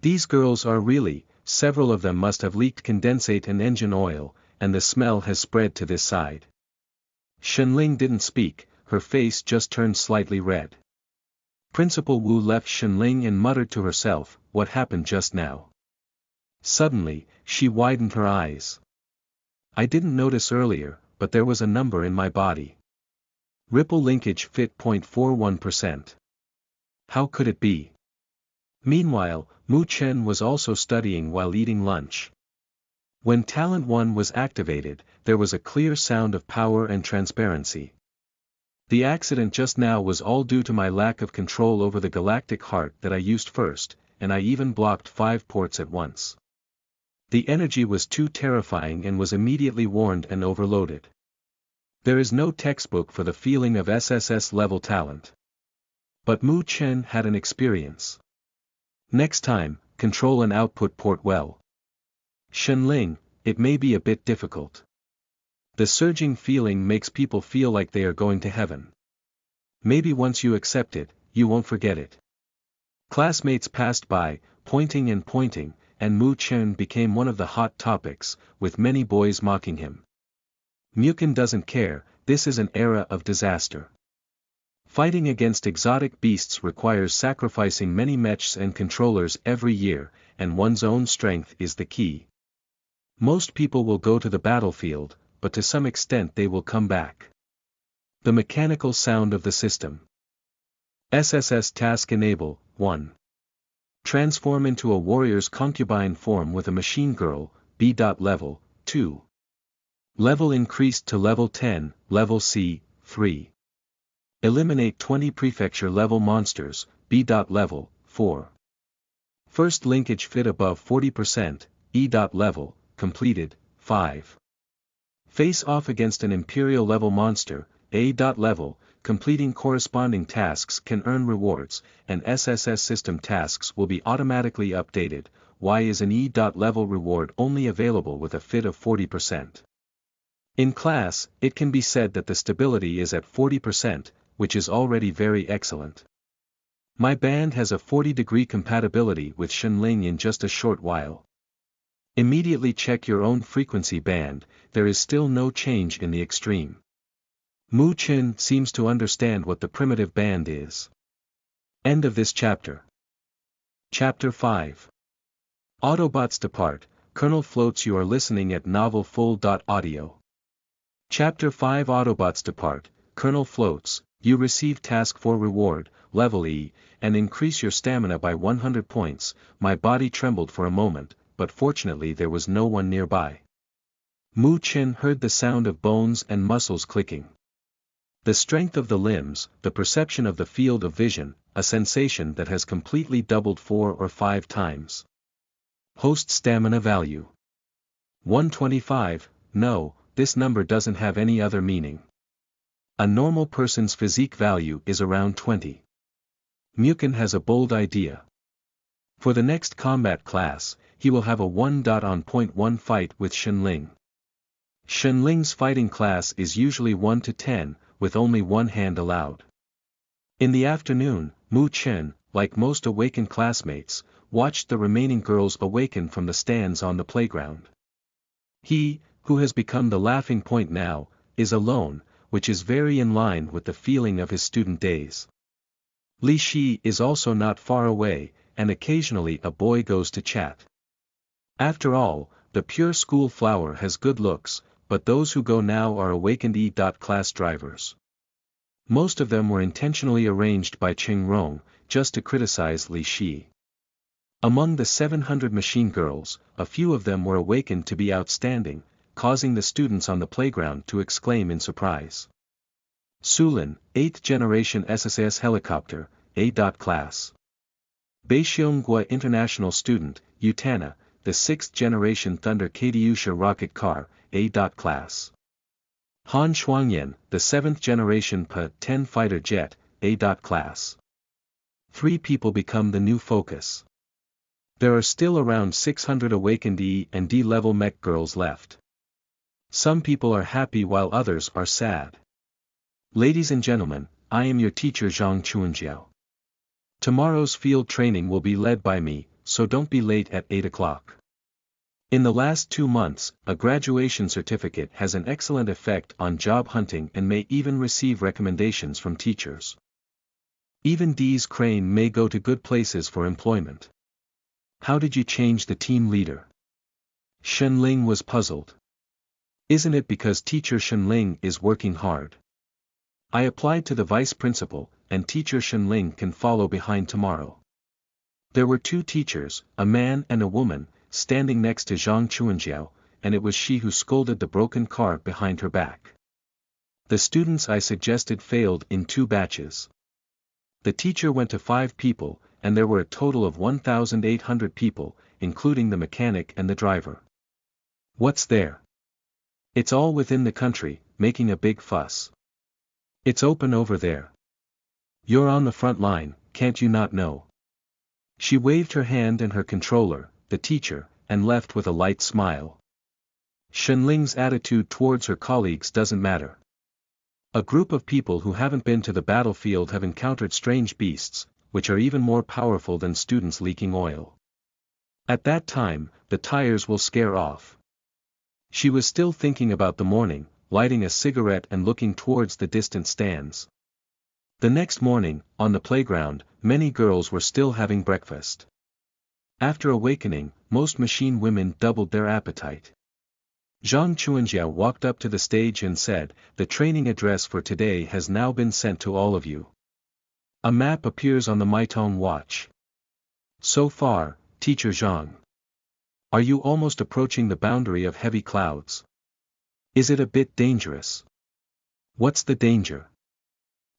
Speaker 1: These girls are really, several of them must have leaked condensate and engine oil, and the smell has spread to this side. Shen Ling didn't speak, her face just turned slightly red. Principal Wu left Shen Ling and muttered to herself, "What happened just now?" Suddenly, she widened her eyes. "I didn't notice earlier, but there was a number in my body. Ripple linkage fit 0.41%. How could it be?" Meanwhile, Chen was also studying while eating lunch. When Talent 1 was activated, there was a clear sound of power and transparency. The accident just now was all due to my lack of control over the galactic heart that I used first, and I even blocked 5 ports at once. The energy was too terrifying and was immediately warned and overloaded. There is no textbook for the feeling of SSS level talent. But Chen had an experience. Next time, control an output port well. Shen Ling, it may be a bit difficult. The surging feeling makes people feel like they are going to heaven. Maybe once you accept it, you won't forget it. Classmates passed by, pointing, and Chen became one of the hot topics, with many boys mocking him. Mukin doesn't care, this is an era of disaster. Fighting against exotic beasts requires sacrificing many mechs and controllers every year, and one's own strength is the key. Most people will go to the battlefield, but to some extent they will come back. The mechanical sound of the system. SSS Task Enable, 1. Transform into a warrior's concubine form with a machine girl, B. Level, 2. Level increased to level 10, level C, 3. Eliminate 20 prefecture level monsters, B. Level, 4. First linkage fit above 40%, E. Level, completed, 5. Face off against an imperial level monster, A. Level, completing corresponding tasks can earn rewards, and SSS system tasks will be automatically updated. Why is an E. Level reward only available with a fit of 40%? In class, it can be said that the stability is at 40%, which is already very excellent. My band has a 40-degree compatibility with Shen Ling in just a short while. Immediately check your own frequency band, there is still no change in the extreme. Chen seems to understand what the primitive band is. End of this chapter. Chapter 5. Autobots depart, Colonel floats. You are listening at Novel Full.audio. Chapter 5. Autobots depart, Colonel floats. You receive task 4 reward, level E, and increase your stamina by 100 points. My body trembled for a moment, but fortunately there was no one nearby. Chen heard the sound of bones and muscles clicking. The strength of the limbs, the perception of the field of vision, a sensation that has completely doubled 4 or 5 times. Host stamina value. 125, no, this number doesn't have any other meaning. A normal person's physique value is around 20. Mukin has a bold idea. For the next combat class, he will have a 1.1 fight with Shen Ling. Shen Ling's fighting class is usually 1 to 10, with only one hand allowed. In the afternoon, Chen, like most awakened classmates, watched the remaining girls awaken from the stands on the playground. He, who has become the laughing point now, is alone, which is very in line with the feeling of his student days. Li Shi is also not far away, and occasionally a boy goes to chat. After all, the pure school flower has good looks, but those who go now are awakened E.class drivers. Most of them were intentionally arranged by Rong, just to criticize Li Shi. Among the 700 machine girls, a few of them were awakened to be outstanding, causing the students on the playground to exclaim in surprise. Sulin, 8th generation SSS helicopter, A. Class. Baixionghua International Student, Utana, the 6th generation Thunder Katyusha rocket car, A. Class. Han Shuangyan, the 7th generation EP1-10 fighter jet, A. Class. 3 people become the new focus. There are still around 600 awakened E and D level mech girls left. Some people are happy while others are sad. Ladies and gentlemen, I am your teacher Zhang Chuanjiao. Tomorrow's field training will be led by me, so don't be late at 8 o'clock. In the last 2 months, a graduation certificate has an excellent effect on job hunting and may even receive recommendations from teachers. Even D's crane may go to good places for employment. How did you change the team leader? Shen Ling was puzzled. Isn't it because teacher Shen Ling is working hard? I applied to the vice principal, and teacher Shen Ling can follow behind tomorrow. There were 2 teachers, a man and a woman, standing next to Zhang Chuanjiao, and it was she who scolded the broken car behind her back. The students I suggested failed in 2 batches. The teacher went to 5 people, and there were a total of 1,800 people, including the mechanic and the driver. What's there? It's all within the country, making a big fuss. It's open over there. You're on the front line, can't you not know? She waved her hand and her controller, the teacher, and left with a light smile. Shen Ling's attitude towards her colleagues doesn't matter. A group of people who haven't been to the battlefield have encountered strange beasts, which are even more powerful than students leaking oil. At that time, the tires will scare off. She was still thinking about the morning, lighting a cigarette and looking towards the distant stands. The next morning, on the playground, many girls were still having breakfast. After awakening, most machine women doubled their appetite. Zhang Chuanjiao walked up to the stage and said, "The training address for today has now been sent to all of you." A map appears on the Meitong watch. So far, Teacher Zhang. Are you almost approaching the boundary of heavy clouds? Is it a bit dangerous? What's the danger?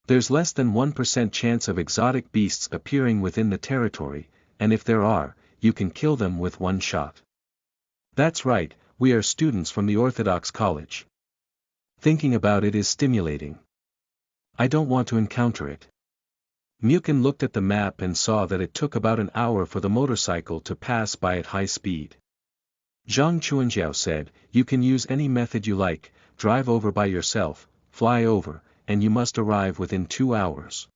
Speaker 1: There's less than 1% chance of exotic beasts appearing within the territory, and if there are, you can kill them with 1 shot. That's right, we are students from the Orthodox College. Thinking about it is stimulating. I don't want to encounter it. Mukin looked at the map and saw that it took about an hour for the motorcycle to pass by at high speed. Zhang Chuanjiao said, "You can use any method you like, drive over by yourself, fly over, and you must arrive within 2 hours.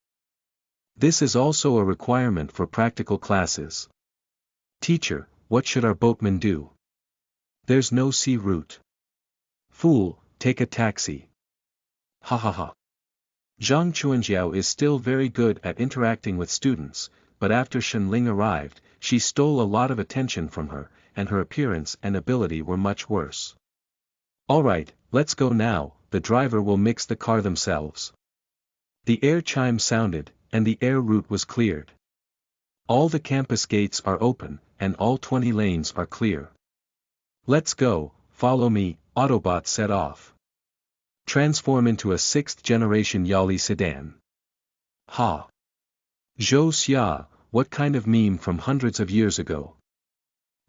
Speaker 1: This is also a requirement for practical classes." Teacher, what should our boatmen do? There's no sea route. Fool, take a taxi. Ha ha ha. Zhang Chuanjiao is still very good at interacting with students, but after Shen Ling arrived, she stole a lot of attention from her, and her appearance and ability were much worse. Alright, let's go now, the driver will mix the car themselves. The air chime sounded, and the air route was cleared. All the campus gates are open, and all 20 lanes are clear. Let's go, follow me, Autobots set off. Transform into a 6th generation Yali sedan. Ha! Zhou Xia, what kind of meme from hundreds of years ago?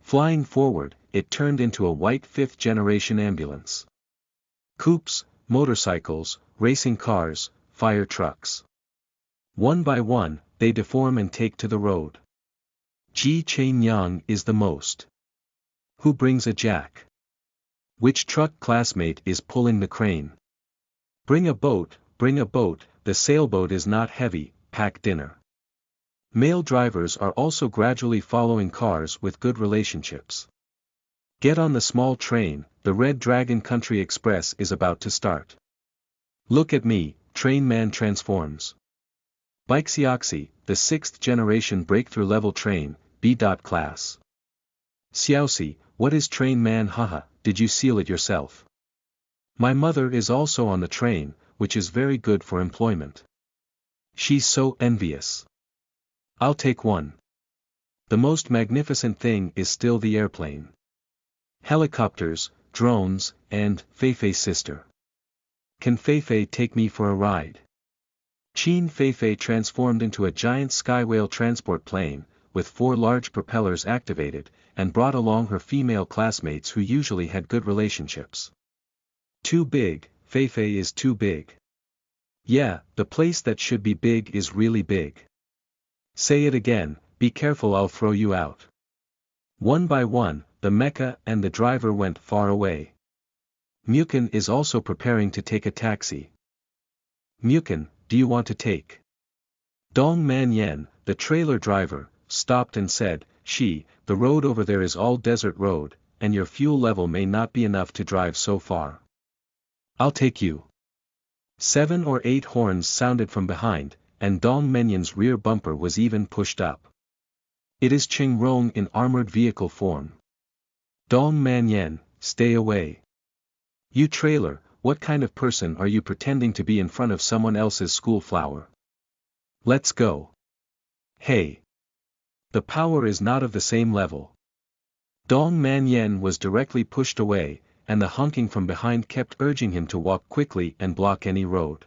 Speaker 1: Flying forward, it turned into a white 5th generation ambulance. Coupes, motorcycles, racing cars, fire trucks. One by one, they deform and take to the road. Jiniang is the most. Who brings a jack? Which truck classmate is pulling the crane? Bring a boat, the sailboat is not heavy, pack dinner. Male drivers are also gradually following cars with good relationships. Get on the small train, the Red Dragon Country Express is about to start. Look at me, train man transforms. Bixioxy, the 6th generation breakthrough level train, B. Class. Xiaoxi, what is train man? Haha, did you seal it yourself? My mother is also on the train, which is very good for employment. She's so envious. I'll take one. The most magnificent thing is still the airplane. Helicopters, drones, and Feifei's sister. Can Feifei take me for a ride? Qin Feifei transformed into a giant skywhale transport plane, with 4 large propellers activated, and brought along her female classmates who usually had good relationships. Too big, Feifei is too big. Yeah, the place that should be big is really big. Say it again, be careful, I'll throw you out. One by one, the mecha and the driver went far away. Mukin is also preparing to take a taxi. Mukin, do you want to take? Dong Man Yen, the trailer driver, stopped and said, the road over there is all desert road, and your fuel level may not be enough to drive so far. I'll take you. 7 or 8 horns sounded from behind, and Dong Menyan's rear bumper was even pushed up. It is Ching Rong in armored vehicle form. Dong Manyan, stay away. You trailer, what kind of person are you pretending to be in front of someone else's school flower? Let's go. Hey. The power is not of the same level. Dong Manyan was directly pushed away, and the honking from behind kept urging him to walk quickly and block any road.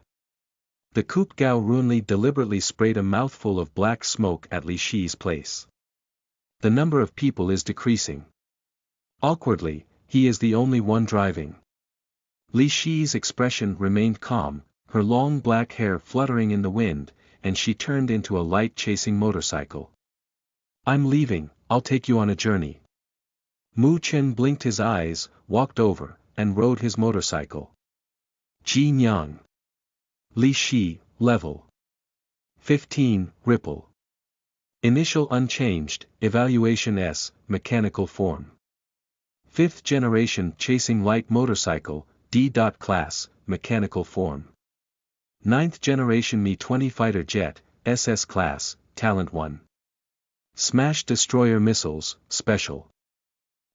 Speaker 1: The Coupe Gao Runli deliberately sprayed a mouthful of black smoke at Li Shi's place. The number of people is decreasing. Awkwardly, he is the only one driving. Li Shi's expression remained calm, her long black hair fluttering in the wind, and she turned into a light-chasing motorcycle. I'm leaving, I'll take you on a journey. Mu Chen blinked his eyes, walked over, and rode his motorcycle. Jiniang. Li Shi, level 15, ripple. Initial unchanged, evaluation S, mechanical form. 5th generation chasing light motorcycle, D. Class, mechanical form. 9th generation Mi-20 fighter jet, SS class, talent 1. Smash destroyer missiles, special.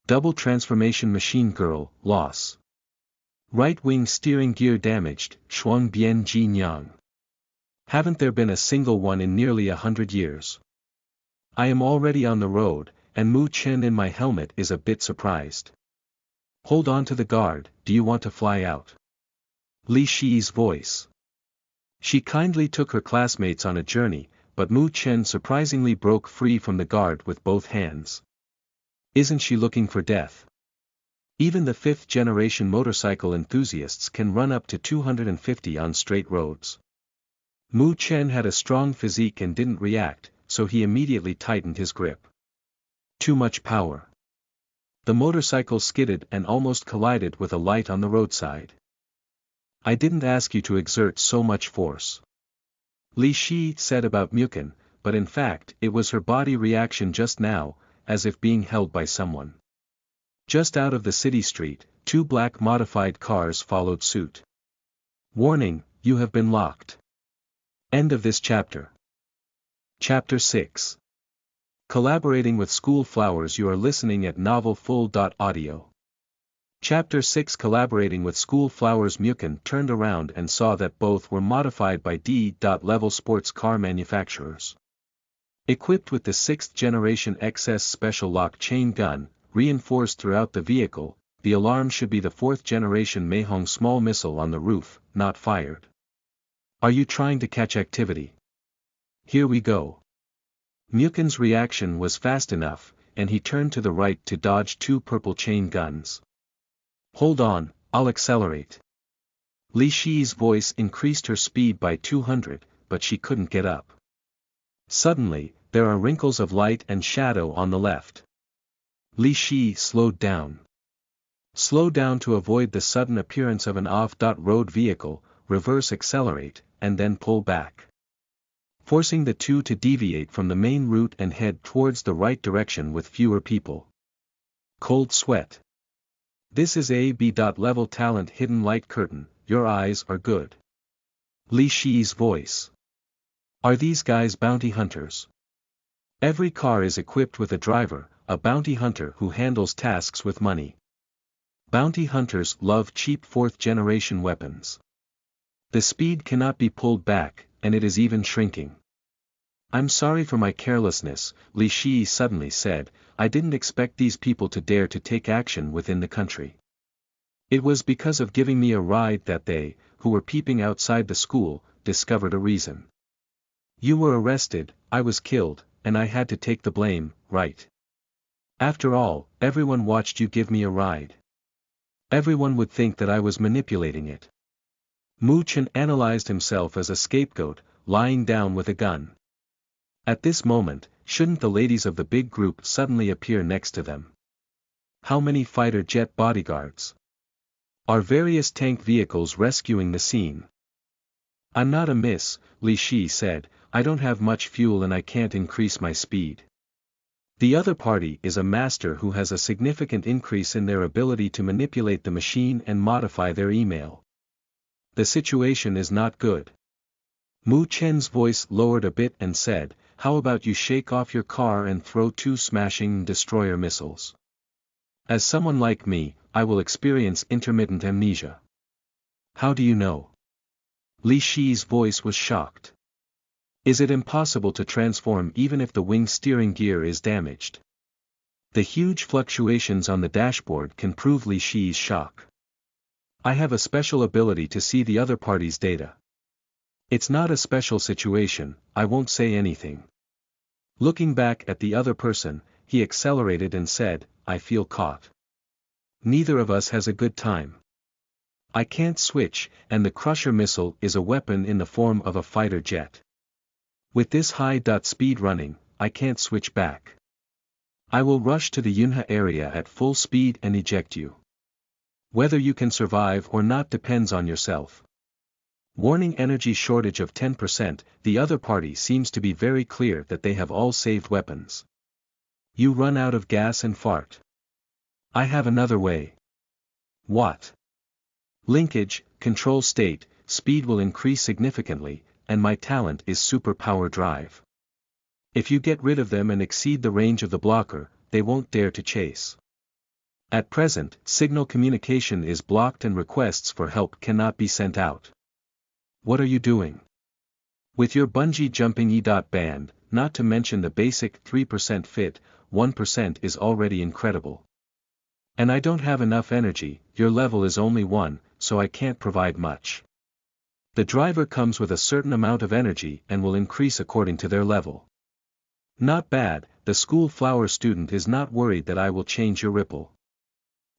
Speaker 1: Double transformation machine girl, loss. Right wing steering gear damaged, Shuang Bian Jiniang. Haven't there been a single one in nearly 100 years? I am already on the road, and Mu Chen in my helmet is a bit surprised. Hold on to the guard, do you want to fly out? Li Shi's voice. She kindly took her classmates on a journey, but Mu Chen surprisingly broke free from the guard with both hands. Isn't she looking for death? Even the 5th generation motorcycle enthusiasts can run up to 250 on straight roads. Mu Chen had a strong physique and didn't react, so he immediately tightened his grip. Too much power. The motorcycle skidded and almost collided with a light on the roadside. I didn't ask you to exert so much force. Li Shi said about Mukin, but in fact it was her body reaction just now, as if being held by someone. Just out of the city street, 2 black modified cars followed suit. Warning, you have been locked. End of this chapter. Chapter 6. Collaborating with School Flowers. You are listening at novelfull.audio. Chapter 6. Collaborating with School Flowers. Mukin turned around and saw that both were modified by D.level sports car manufacturers. Equipped with the 6th generation XS special lock chain gun, reinforced throughout the vehicle, the alarm should be the 4th generation Meihong small missile on the roof, not fired. Are you trying to catch activity? Here we go. Mukin's reaction was fast enough, and he turned to the right to dodge 2 purple chain guns. Hold on, I'll accelerate. Li Shi's voice increased her speed by 200, but she couldn't get up. Suddenly, there are wrinkles of light and shadow on the left. Li Shi slowed down. Slow down to avoid the sudden appearance of an off-road vehicle, reverse accelerate, and then pull back. Forcing the 2 to deviate from the main route and head towards the right direction with fewer people. Cold sweat. This is a B.level talent hidden light curtain, your eyes are good. Li Shi's voice. Are these guys bounty hunters? Every car is equipped with a driver, a bounty hunter who handles tasks with money. Bounty hunters love cheap 4th generation weapons. The speed cannot be pulled back, and it is even shrinking. I'm sorry for my carelessness, Li Shi suddenly said. I didn't expect these people to dare to take action within the country. It was because of giving me a ride that they, who were peeping outside the school, discovered a reason. You were arrested, I was killed, and I had to take the blame, right? After all, everyone watched you give me a ride. Everyone would think that I was manipulating it. Chen analyzed himself as a scapegoat, lying down with a gun. At this moment, shouldn't the ladies of the big group suddenly appear next to them? How many fighter jet bodyguards? Are various tank vehicles rescuing the scene? I'm not a miss, Li Shi said. I don't have much fuel and I can't increase my speed. The other party is a master who has a significant increase in their ability to manipulate the machine and modify their email. The situation is not good. Chen's voice lowered a bit and said, how about you shake off your car and throw 2 smashing destroyer missiles? As someone like me, I will experience intermittent amnesia. How do you know? Li Shi's voice was shocked. Is it impossible to transform even if the wing steering gear is damaged? The huge fluctuations on the dashboard can prove Li Shi's shock. I have a special ability to see the other party's data. It's not a special situation, I won't say anything. Looking back at the other person, he accelerated and said, I feel caught. Neither of us has a good time. I can't switch, and the Crusher missile is a weapon in the form of a fighter jet. With this high speed running, I can't switch back. I will rush to the Yunha area at full speed and eject you. Whether you can survive or not depends on yourself. Warning energy shortage of 10%, the other party seems to be very clear that they have all saved weapons. You run out of gas and fart. I have another way. What? Linkage, control state, speed will increase significantly, and my talent is superpower drive. If you get rid of them and exceed the range of the blocker, they won't dare to chase. At present, signal communication is blocked and requests for help cannot be sent out. What are you doing? With your bungee jumping E.band, not to mention the basic 3% fit, 1% is already incredible. And I don't have enough energy, your level is only 1, so I can't provide much. The driver comes with a certain amount of energy and will increase according to their level. Not bad, the school flower student is not worried that I will change your ripple.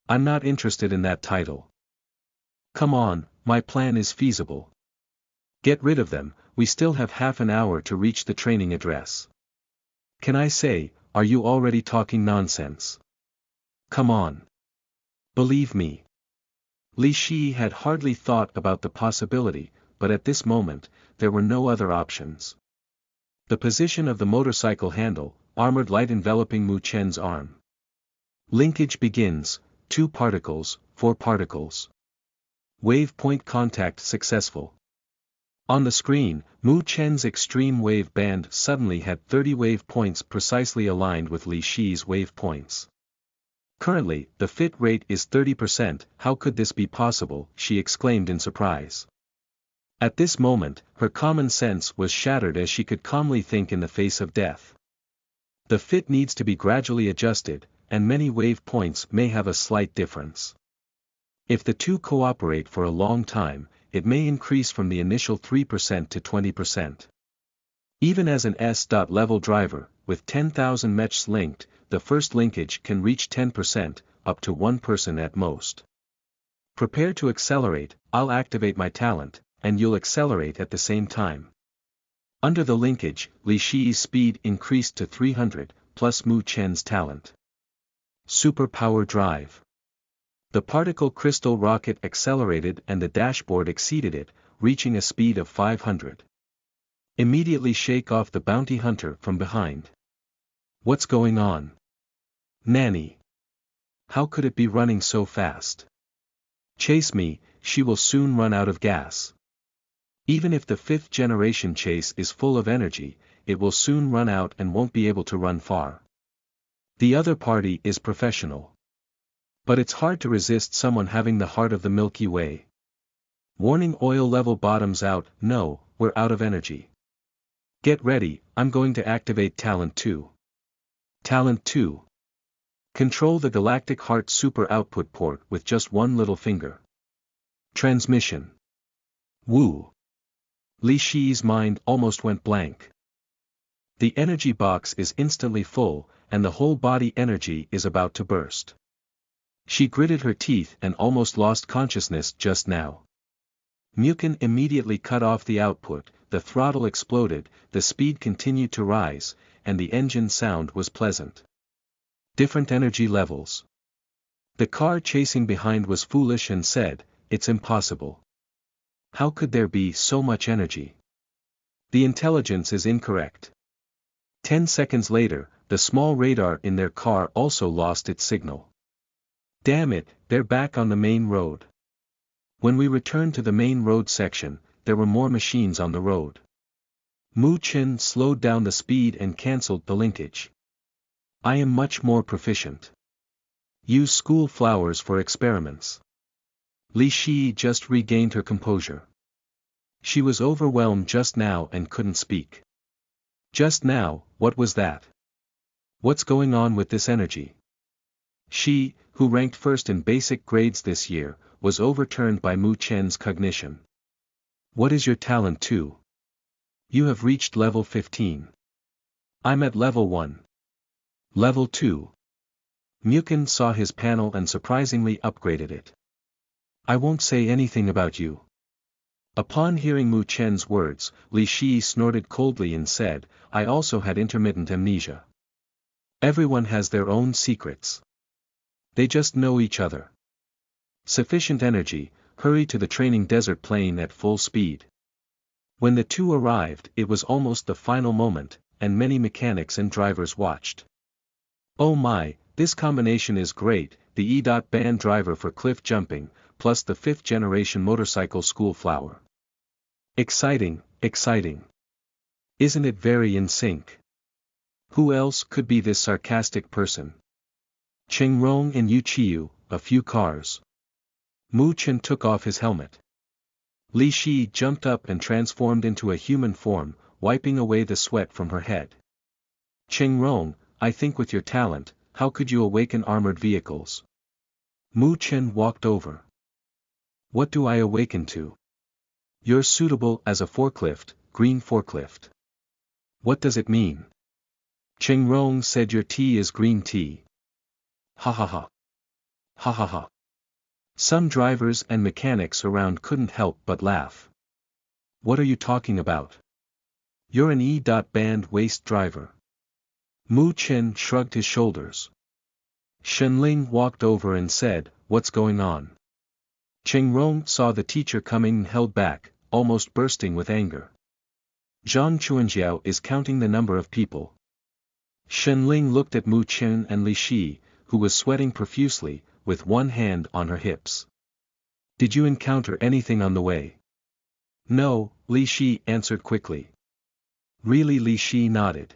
Speaker 1: I'm not interested in that title. Come on, my plan is feasible. Get rid of them, we still have half an hour to reach the training address. Can I say, are you already talking nonsense? Come on. Believe me. Li Shi had hardly thought about the possibility, but at this moment, there were no other options. The position of the motorcycle handle, armored light enveloping Chen's arm. Linkage begins, 2 particles, 4 particles. Wave point contact successful. On the screen, Chen's extreme wave band suddenly had 30 wave points precisely aligned with Li Shi's wave points. Currently, the fit rate is 30%, how could this be possible, she exclaimed in surprise. At this moment, her common sense was shattered as she could calmly think in the face of death. The fit needs to be gradually adjusted, and many wave points may have a slight difference. If the two cooperate for a long time, it may increase from the initial 3% to 20%. Even as an S.level driver, with 10,000 mechs linked, the first linkage can reach 10%, up to 1 person at most. Prepare to accelerate, I'll activate my talent, and you'll accelerate at the same time. Under the linkage, Li Shi's speed increased to 300, plus Chen's talent. Superpower drive. The particle crystal rocket accelerated and the dashboard exceeded it, reaching a speed of 500. Immediately shake off the bounty hunter from behind. What's going on? Nanny. How could it be running so fast? Chase me, she will soon run out of gas. Even if the 5th generation chase is full of energy, it will soon run out and won't be able to run far. The other party is professional. But it's hard to resist someone having the heart of the Milky Way. Warning, oil level bottoms out, no, we're out of energy. Get ready, I'm going to activate Talent 2. Talent 2. Control the Galactic Heart Super Output port with just one little finger. Transmission. Woo. Li Shi's mind almost went blank. The energy box is instantly full, and the whole body energy is about to burst. She gritted her teeth and almost lost consciousness just now. Mukin immediately cut off the output, the throttle exploded, the speed continued to rise, and the engine sound was pleasant. Different energy levels. The car chasing behind was foolish and said, "It's impossible. How could there be so much energy? The intelligence is incorrect." 10 seconds later, the small radar in their car also lost its signal. Damn it, they're back on the main road. When we returned to the main road section, there were more machines on the road. Chen slowed down the speed and cancelled the linkage. I am much more proficient. Use school flowers for experiments. Li Shi just regained her composure. She was overwhelmed just now and couldn't speak. Just now, what was that? What's going on with this energy? She, who ranked first in basic grades this year, was overturned by Chen's cognition. What is your talent 2? You have reached level 15. I'm at level 1. Level 2. Mukin saw his panel and surprisingly upgraded it. I won't say anything about you. Upon hearing Chen's words, Li Shi snorted coldly and said, I also had intermittent amnesia. Everyone has their own secrets. They just know each other. Sufficient energy, hurry to the training desert plane at full speed. When the two arrived, it was almost the final moment, and many mechanics and drivers watched. Oh my, this combination is great, the E.band driver for cliff jumping, plus the 5th generation motorcycle school flower. Exciting, exciting. Isn't it very in sync? Who else could be this sarcastic person? Chengrong and Yuqiu, a few cars. Chen took off his helmet. Li Shi jumped up and transformed into a human form, wiping away the sweat from her head. Chengrong, I think with your talent, how could you awaken armored vehicles? Chen walked over. What do I awaken to? You're suitable as a forklift, green forklift. What does it mean? Chengrong said your tea is green tea. Ha ha ha. Ha ha ha. Some drivers and mechanics around couldn't help but laugh. What are you talking about? You're an E.band waste driver. Chen shrugged his shoulders. Ling walked over and said, what's going on? Chengrong saw the teacher coming and held back, almost bursting with anger. Zhang Chuanjiao is counting the number of people. Ling looked at Chen and Li Shi, who was sweating profusely, with one hand on her hips. Did you encounter anything on the way? No, Li Shi answered quickly. Really? Li Shi nodded.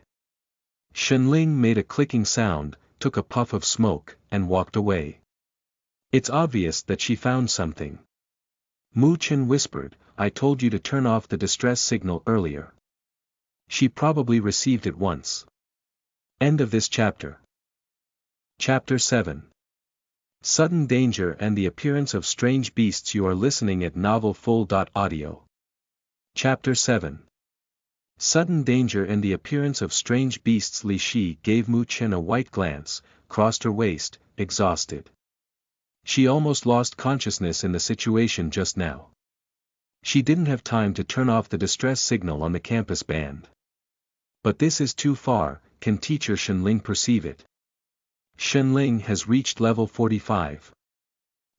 Speaker 1: Ling made a clicking sound, took a puff of smoke, and walked away. It's obvious that she found something. Chen whispered, I told you to turn off the distress signal earlier. She probably received it once. End of this chapter. Chapter 7. Sudden danger and the appearance of strange beasts. You are listening at Novel Full.audio. Chapter 7. Sudden danger and the appearance of strange beasts. Li Shi gave Chen a white glance, crossed her waist, exhausted. She almost lost consciousness in the situation just now. She didn't have time to turn off the distress signal on the campus band. But this is too far, can teacher Ling perceive it? Ling has reached level 45.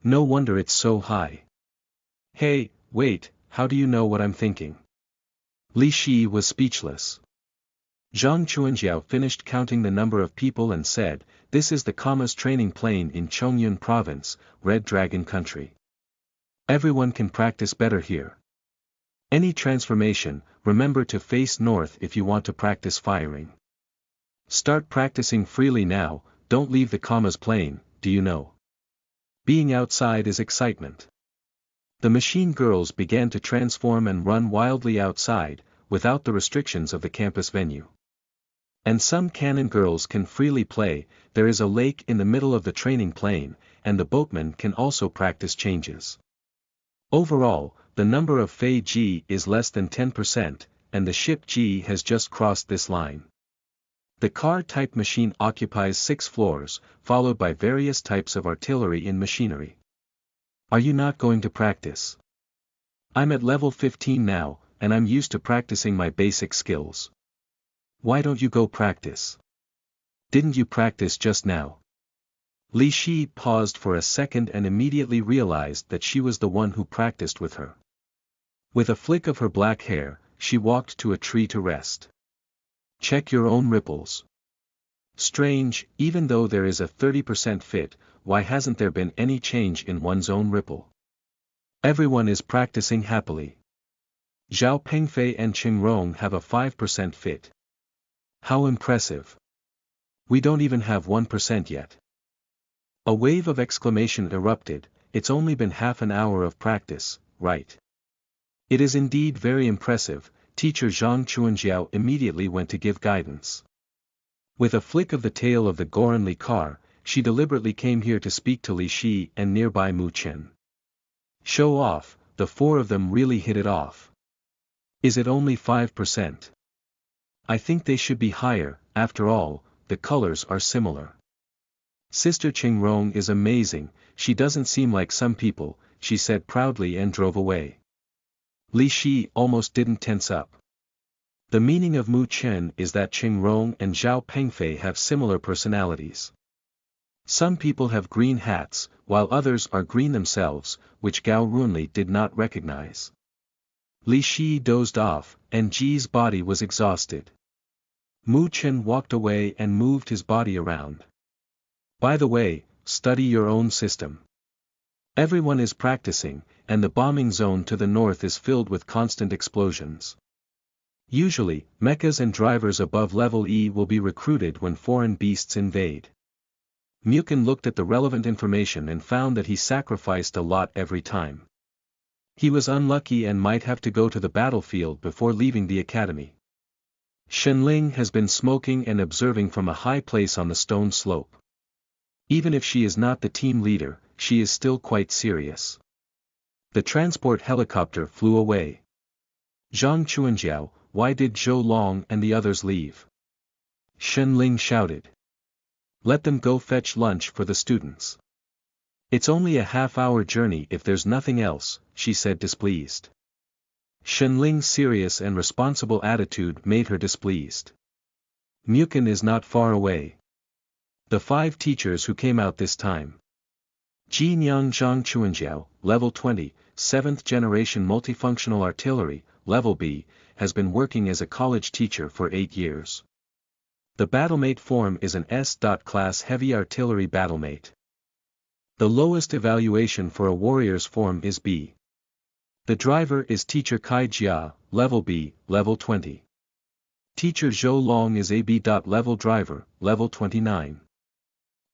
Speaker 1: No wonder it's so high. Hey, wait, how do you know what I'm thinking? Li Shi was speechless. Zhang Chuanjiao finished counting the number of people and said, this is the Kama's training plane in Chongyun province, Red Dragon country. Everyone can practice better here. Any transformation, remember to face north if you want to practice firing. Start practicing freely now, don't leave the Kama's plane, do you know? Being outside is excitement. The machine girls began to transform and run wildly outside, without the restrictions of the campus venue. And some cannon girls can freely play. There is a lake in the middle of the training plane, and the boatmen can also practice changes. Overall, the number of Fei G is less than 10%, and the ship G has just crossed this line. The car-type machine occupies 6 floors, followed by various types of artillery and machinery. Are you not going to practice? I'm at level 15 now, and I'm used to practicing my basic skills. Why don't you go practice? Didn't you practice just now? Li Shi paused for a second and immediately realized that she was the one who practiced with her. With a flick of her black hair, she walked to a tree to rest. Check your own ripples. Strange, even though there is a 30% fit, why hasn't there been any change in one's own ripple? Everyone is practicing happily. Zhao Pengfei and Qingrong have a 5% fit. How impressive. We don't even have 1% yet. A wave of exclamation erupted. It's only been half an hour of practice, right? It is indeed very impressive. Teacher Zhang Chuanjiao immediately went to give guidance. With a flick of the tail of the Goranli car, she deliberately came here to speak to Li Shi and nearby Mu Chen. Show off, the 4 of them really hit it off. Is it only 5%? I think they should be higher. After all, the colors are similar. Sister Qingrong is amazing. She doesn't seem like some people, she said proudly and drove away. Li Shi almost didn't tense up. The meaning of Mu Chen is that Qingrong and Zhao Pengfei have similar personalities. Some people have green hats, while others are green themselves, which Gao Runli did not recognize. Li Shi dozed off, and Ji's body was exhausted. Mu Chen walked away and moved his body around. By the way, study your own system. Everyone is practicing, and the bombing zone to the north is filled with constant explosions. Usually, mechas and drivers above level E will be recruited when foreign beasts invade. Mukin looked at the relevant information and found that he sacrificed a lot every time. He was unlucky and might have to go to the battlefield before leaving the academy. Shen Ling has been smoking and observing from a high place on the stone slope. Even if she is not the team leader, she is still quite serious. The transport helicopter flew away. Zhang Chuanjiao, why did Zhou Long and the others leave? Shen Ling shouted. Let them go fetch lunch for the students. It's only a half-hour journey if there's nothing else, she said displeased. Shen Ling's serious and responsible attitude made her displeased. Mukin is not far away. The 5 teachers who came out this time. Jiniang Zhang Chuanjiao, level 20, 7th generation multifunctional artillery, level B, has been working as a college teacher for 8 years. The battlemate form is an S.class heavy artillery battlemate. The lowest evaluation for a warrior's form is B. The driver is Teacher Kai Jia, level B, level 20. Teacher Zhou Long is AB. Level driver, level 29.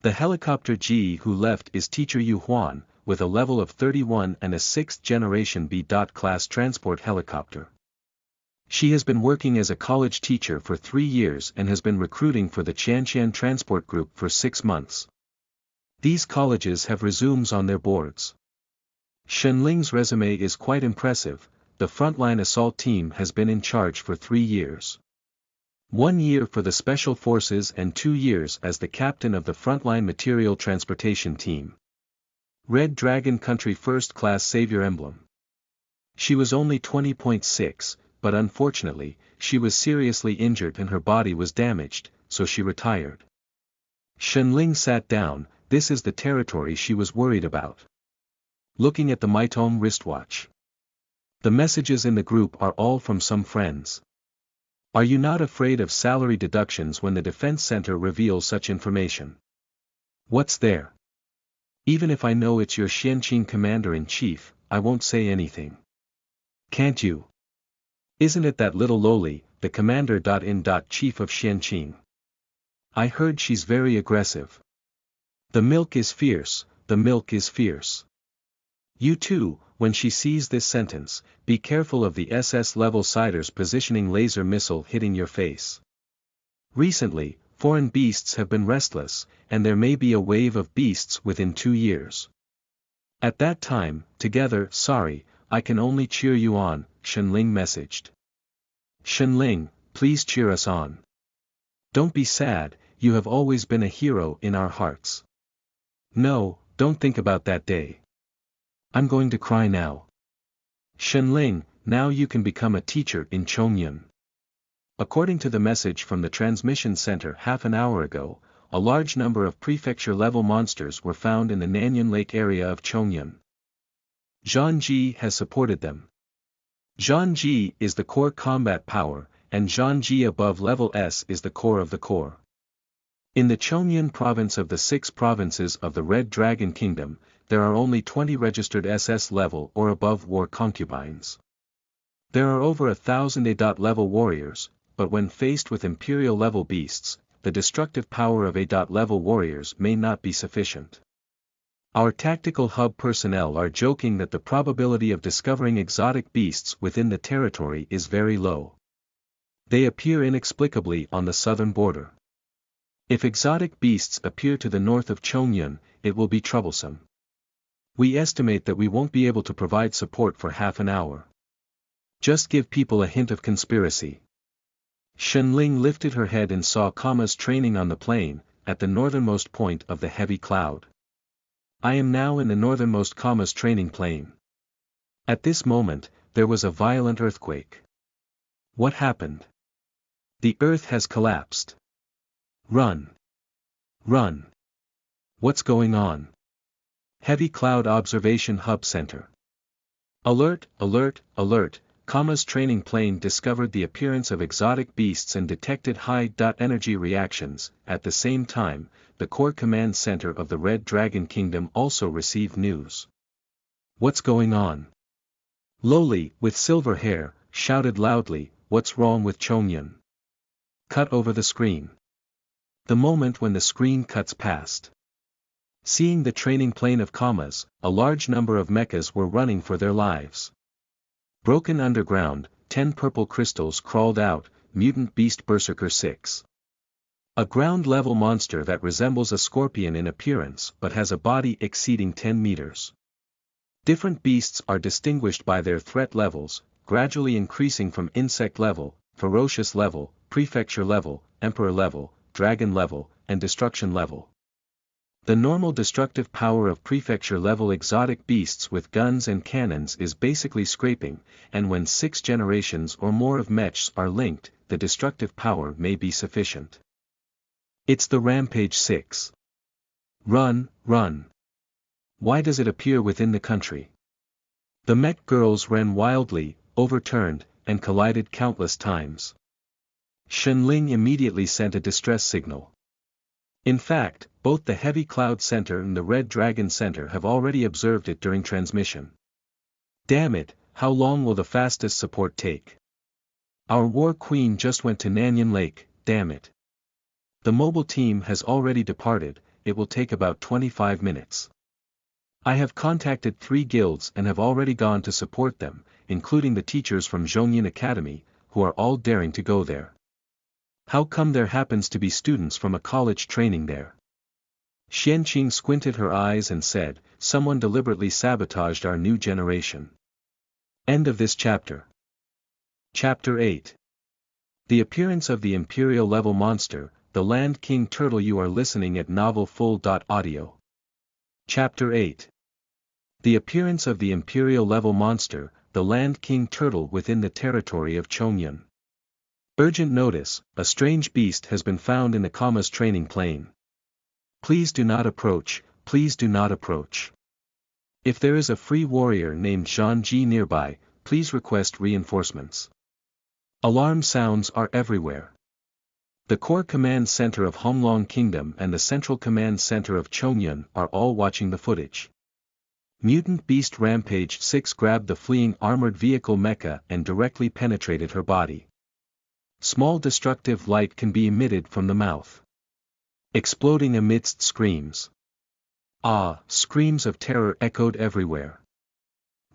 Speaker 1: The helicopter G who left is Teacher Yu Huan, with a level of 31 and a 6th generation B.class transport helicopter. She has been working as a college teacher for 3 years and has been recruiting for the Tiantian Transport Group for 6 months. These colleges have resumes on their boards. Shen Ling's resume is quite impressive. The frontline assault team has been in charge for 3 years. 1 year for the Special Forces and 2 years as the captain of the frontline material transportation team. Red Dragon Country First Class Savior Emblem. She was only 20.6, but unfortunately, she was seriously injured and her body was damaged, so she retired. Shen Ling sat down. This is the territory she was worried about. Looking at the Maitong wristwatch. The messages in the group are all from some friends. Are you not afraid of salary deductions when the defense center reveals such information? What's there? Even if I know it's your Xianqing commander-in-chief, I won't say anything. Can't you? Isn't it that little lowly, the commander-in-chief of Xianqing? I heard she's very aggressive. The milk is fierce, the milk is fierce. You too, when she sees this sentence, be careful of the SS-level Sider's positioning laser missile hitting your face. Recently, foreign beasts have been restless, and there may be a wave of beasts within 2 years. At that time, together, sorry, I can only cheer you on, Ling messaged. Ling, please cheer us on. Don't be sad, you have always been a hero in our hearts. No, don't think about that day. I'm going to cry now. Ling, now you can become a teacher in Chongyun. According to the message from the transmission center half an hour ago, a large number of prefecture-level monsters were found in the Nanyun Lake area of Chongyun. Zhanji has supported them. Zhanji is the core combat power, and Zhanji above level S is the core of the core. In the Chongyun province of the 6 provinces of the Red Dragon Kingdom, there are only 20 registered SS level or above war concubines. There are over 1,000 A.level warriors, but when faced with imperial level beasts, the destructive power of A.level warriors may not be sufficient. Our tactical hub personnel are joking that the probability of discovering exotic beasts within the territory is very low. They appear inexplicably on the southern border. If exotic beasts appear to the north of Chongyun, it will be troublesome. We estimate that we won't be able to provide support for half an hour. Just give people a hint of conspiracy. Ling lifted her head and saw Kama's training on the plain, at the northernmost point of the heavy cloud. I am now in the northernmost Kama's training plane. At this moment, there was a violent earthquake. What happened? The earth has collapsed. Run! Run! What's going on? Heavy Cloud Observation Hub Center. Alert, alert, alert! Kama's training plane discovered the appearance of exotic beasts and detected high-energy reactions. At the same time, the core command center of the Red Dragon Kingdom also received news. What's going on? Loli, with silver hair, shouted loudly, what's wrong with Chongyun? Cut over the screen. The moment when the screen cuts past. Seeing the training plane of Kama's, a large number of mechas were running for their lives. Broken underground, 10 purple crystals crawled out, Mutant Beast Berserker 6. A ground-level monster that resembles a scorpion in appearance but has a body exceeding 10 meters. Different beasts are distinguished by their threat levels, gradually increasing from insect level, ferocious level, prefecture level, emperor level, dragon level, and destruction level. The normal destructive power of prefecture-level exotic beasts with guns and cannons is basically scraping, and when 6 generations or more of mechs are linked, the destructive power may be sufficient. It's the Rampage 6. Run, run! Why does it appear within the country? The mech girls ran wildly, overturned, and collided countless times. Ling immediately sent a distress signal. In fact, both the Heavy Cloud Center and the Red Dragon Center have already observed it during transmission. Damn it, how long will the fastest support take? Our War Queen just went to Nanyun Lake, damn it. The mobile team has already departed, it will take about 25 minutes. I have contacted 3 guilds and have already gone to support them, including the teachers from Zhongyin Academy, who are all daring to go there. How come there happens to be students from a college training there? Xianqing squinted her eyes and said, someone deliberately sabotaged our new generation. End of this chapter. Chapter 8. The appearance of the imperial level monster, the Land King Turtle. You are listening at novelfull.audio. Chapter 8. The appearance of the imperial level monster, the Land King Turtle within the territory of Chongyun. Urgent notice, a strange beast has been found in the Kama's training plane. Please do not approach, please do not approach. If there is a free warrior named Zhanji nearby, please request reinforcements. Alarm sounds are everywhere. The Core Command Center of Honglong Kingdom and the Central Command Center of Chongyun are all watching the footage. Mutant Beast Rampage 6 grabbed the fleeing armored vehicle mecha and directly penetrated her body. Small destructive light can be emitted from the mouth. Exploding amidst screams. Ah, screams of terror echoed everywhere.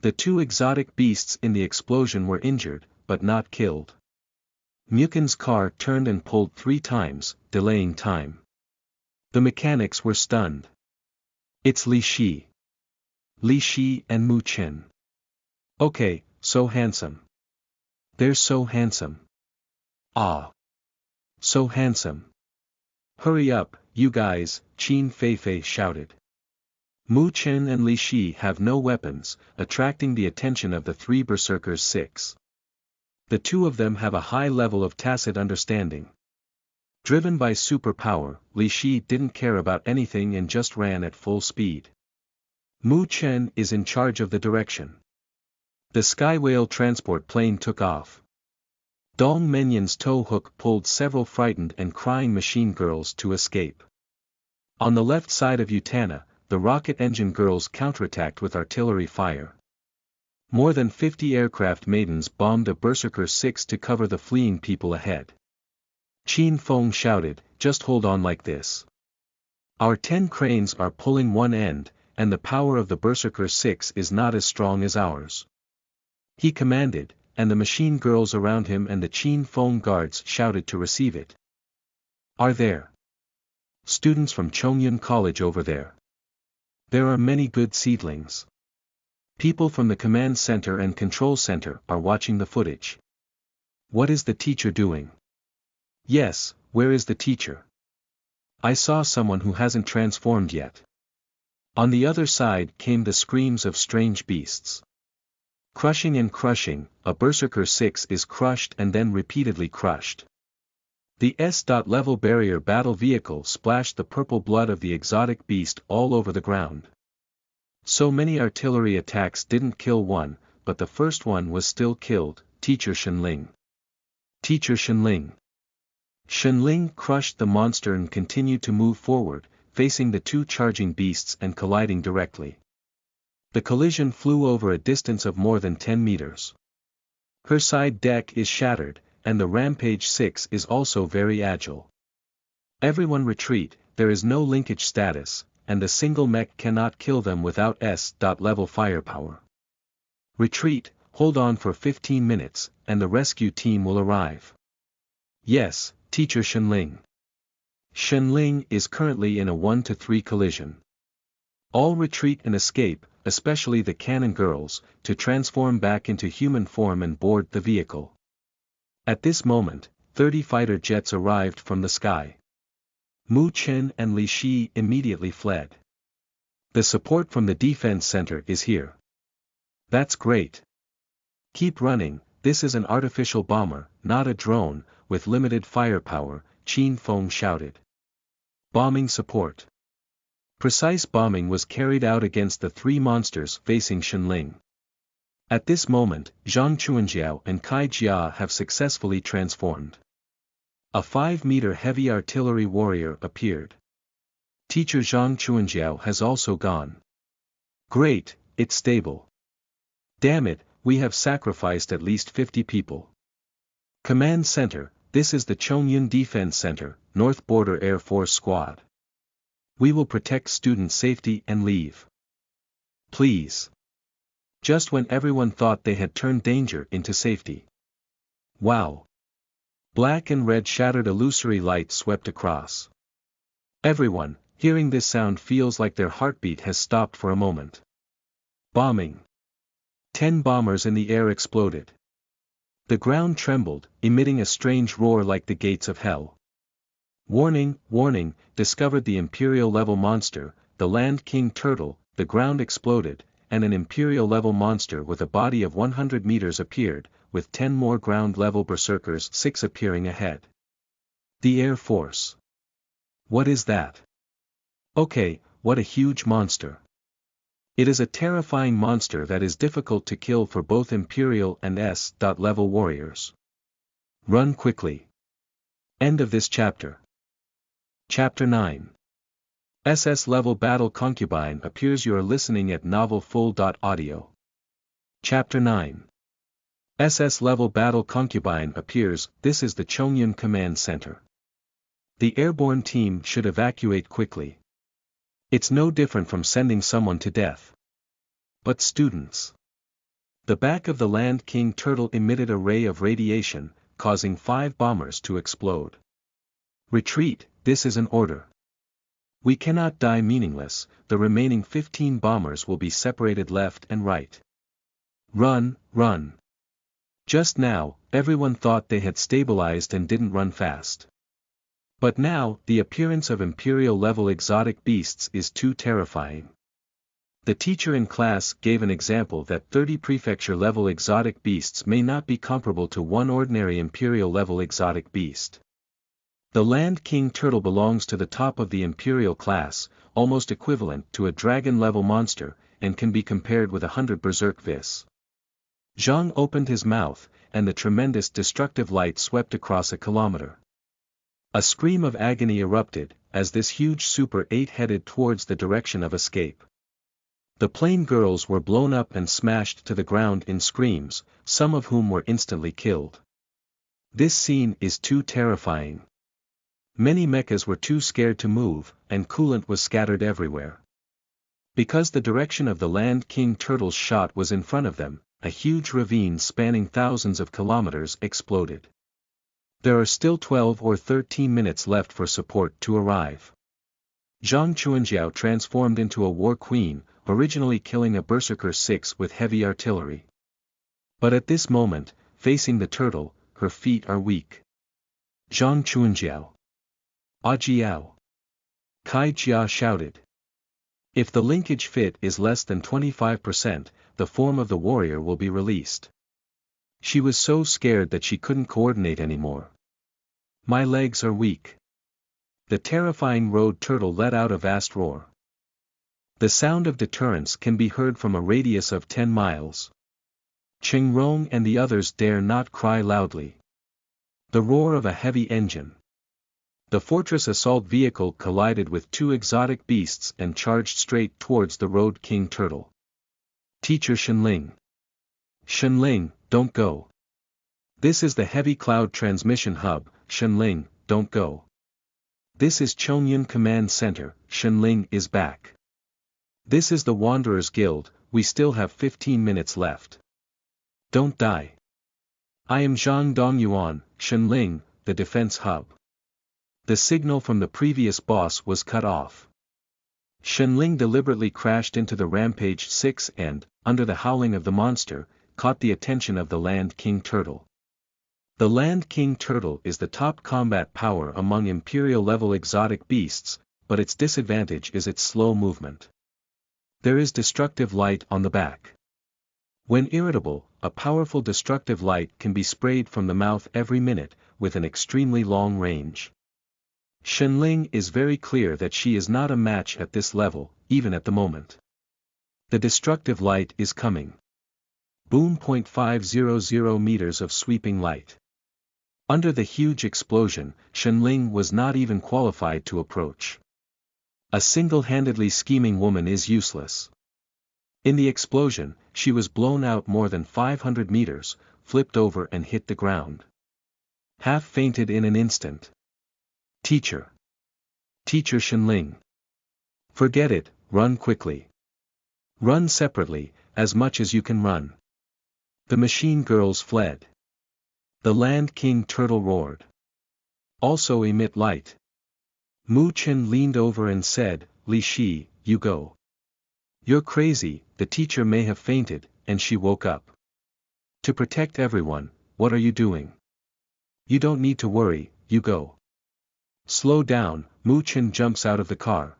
Speaker 1: The two exotic beasts in the explosion were injured, but not killed. Mukin's car turned and pulled 3 times, delaying time. The mechanics were stunned. It's Li Shi. Li Shi and Mu Chen. Okay, so handsome. They're so handsome. Ah. So handsome. Hurry up, you guys, Qin Feifei shouted. Mu Chen and Li Shi have no weapons, attracting the attention of the 3 berserkers 6. The 2 of them have a high level of tacit understanding. Driven by superpower, Li Shi didn't care about anything and just ran at full speed. Mu Chen is in charge of the direction. The Sky Whale transport plane took off. Dong Menyan's tow hook pulled several frightened and crying machine girls to escape. On the left side of Utana, the rocket engine girls counterattacked with artillery fire. More than 50 aircraft maidens bombed a Berserker 6 to cover the fleeing people ahead. Qin Feng shouted, "Just hold on like this. Our 10 cranes are pulling one end, and the power of the Berserker 6 is not as strong as ours." He commanded, and the machine girls around him and the Qin Feng guards shouted to receive it. Are there students from Chongyun College over there? There are many good seedlings. People from the command center and control center are watching the footage. What is the teacher doing? Yes, where is the teacher? I saw someone who hasn't transformed yet. On the other side came the screams of strange beasts. Crushing and crushing, a Berserker 6 is crushed and then repeatedly crushed. The S.level barrier battle vehicle splashed the purple blood of the exotic beast all over the ground. So many artillery attacks didn't kill one, but the first one was still killed, Teacher Shen Ling. Teacher Shen Ling. Shen Ling crushed the monster and continued to move forward, facing the 2 charging beasts and colliding directly. The collision flew over a distance of more than 10 meters. Her side deck is shattered, and the Rampage 6 is also very agile. Everyone retreat, there is no linkage status, and the single mech cannot kill them without S.level firepower. Retreat, hold on for 15 minutes, and the rescue team will arrive. Yes, Teacher Shen Ling. Shen Ling is currently in a 1-3 collision. All retreat and escape, especially the cannon girls, to transform back into human form and board the vehicle. At this moment, 30 fighter jets arrived from the sky. Mu Chen and Li Shi immediately fled. The support from the defense center is here. That's great. Keep running, this is an artificial bomber, not a drone, with limited firepower, Qin Feng shouted. Bombing support. Precise bombing was carried out against the 3 monsters facing Shen Ling. At this moment, Zhang Chuanjiao and Kai Jia have successfully transformed. A 5-meter heavy artillery warrior appeared. Teacher Zhang Chuanjiao has also gone. Great, it's stable. Damn it, we have sacrificed at least 50 people. Command Center, this is the Chongyun Defense Center, North Border Air Force Squad. We will protect student safety and leave. Please. Just when everyone thought they had turned danger into safety. Wow. Black and red shattered illusory light swept across. Everyone, hearing this sound feels like their heartbeat has stopped for a moment. Bombing. 10 bombers in the air exploded. The ground trembled, emitting a strange roar like the gates of hell. Warning, warning, discovered the imperial-level monster, the Land King Turtle, the ground exploded, and an imperial-level monster with a body of 100 meters appeared, with 10 more ground-level berserkers 6 appearing ahead. The Air Force. What is that? Okay, what a huge monster. It is a terrifying monster that is difficult to kill for both imperial and S.level warriors. Run quickly. End of this chapter. Chapter 9. SS-level battle Concubine appears. You are listening at novelfull.audio. Chapter 9. SS-level battle Concubine appears. This is the Chongyun Command Center. The airborne team should evacuate quickly. It's no different from sending someone to death. But students. The back of the Land King Turtle emitted a ray of radiation, causing 5 bombers to explode. Retreat, this is an order. We cannot die meaningless, the remaining 15 bombers will be separated left and right. Run, run. Just now, everyone thought they had stabilized and didn't run fast. But now, the appearance of imperial-level exotic beasts is too terrifying. The teacher in class gave an example that 30 prefecture-level exotic beasts may not be comparable to one ordinary imperial-level exotic beast. The Land King Turtle belongs to the top of the imperial class, almost equivalent to a dragon-level monster, and can be compared with 100 berserk vis. Zhang opened his mouth, and the tremendous destructive light swept across a kilometer. A scream of agony erupted, as this huge Super 8 headed towards the direction of escape. The plain girls were blown up and smashed to the ground in screams, some of whom were instantly killed. This scene is too terrifying. Many mechas were too scared to move, and coolant was scattered everywhere. Because the direction of the Land King Turtle's shot was in front of them, a huge ravine spanning thousands of kilometers exploded. There are still 12 or 13 minutes left for support to arrive. Zhang Chuanjiao transformed into a war queen, originally killing a Berserker 6 with heavy artillery. But at this moment, facing the turtle, her feet are weak. Zhang Chuanjiao. Ajiao. Kai Jia shouted. If the linkage fit is less than 25%, the form of the warrior will be released. She was so scared that she couldn't coordinate anymore. My legs are weak. The terrifying road turtle let out a vast roar. The sound of deterrence can be heard from a radius of 10 miles. Cheng Rong and the others dare not cry loudly. The roar of a heavy engine. The fortress assault vehicle collided with 2 exotic beasts and charged straight towards the Road King Turtle. Teacher Shenling. Shenling, don't go. This is the Heavy Cloud Transmission Hub, Shenling, don't go. This is Chongyun Command Center, Shenling is back. This is the Wanderers Guild, we still have 15 minutes left. Don't die. I am Zhang Dongyuan, Shenling, the Defense Hub. The signal from the previous boss was cut off. Shenling deliberately crashed into the Rampage 6 and, under the howling of the monster, caught the attention of the Land King Turtle. The Land King Turtle is the top combat power among imperial-level exotic beasts, but its disadvantage is its slow movement. There is destructive light on the back. When irritable, a powerful destructive light can be sprayed from the mouth every minute, with an extremely long range. Shenling is very clear that she is not a match at this level, even at the moment. The destructive light is coming. Boom. 500 meters of sweeping light. Under the huge explosion, Shenling was not even qualified to approach. A single-handedly scheming woman is useless. In the explosion, she was blown out more than 500 meters, flipped over and hit the ground. Half fainted in an instant. Teacher. Teacher Shenling. Forget it, run quickly. Run separately, as much as you can run. The machine girls fled. The Land King Turtle roared. Also emit light. Mu Chen leaned over and said, Li Shi, you go. You're crazy, the teacher may have fainted, and she woke up. To protect everyone, what are you doing? You don't need to worry, you go. Slow down, Mu Chen jumps out of the car.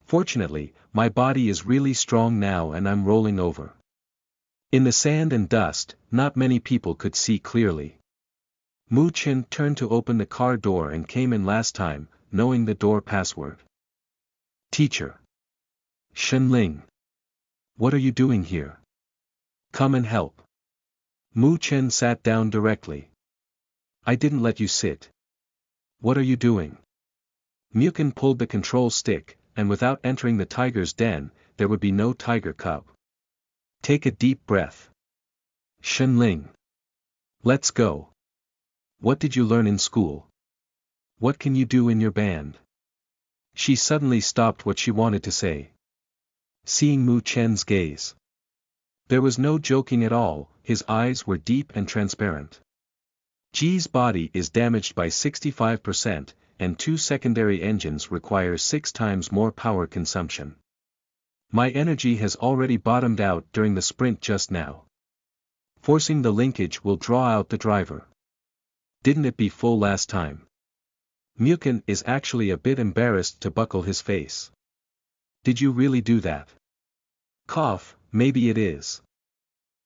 Speaker 1: Fortunately, my body is really strong now and I'm rolling over. In the sand and dust, not many people could see clearly. Mu Chen turned to open the car door and came in last time, knowing the door password. Teacher. Shenling. What are you doing here? Come and help. Mu Chen sat down directly. I didn't let you sit. What are you doing? Mukin pulled the control stick, and without entering the tiger's den, there would be no tiger cub. Take a deep breath. Shenling. Let's go. What did you learn in school? What can you do in your band? She suddenly stopped what she wanted to say. Seeing Mu Chen's gaze. There was no joking at all, his eyes were deep and transparent. Ji's body is damaged by 65%, and 2 secondary engines require 6 times more power consumption. My energy has already bottomed out during the sprint just now. Forcing the linkage will draw out the driver. Didn't it be full last time? Muken is actually a bit embarrassed to buckle his face. Did you really do that? Cough, maybe it is.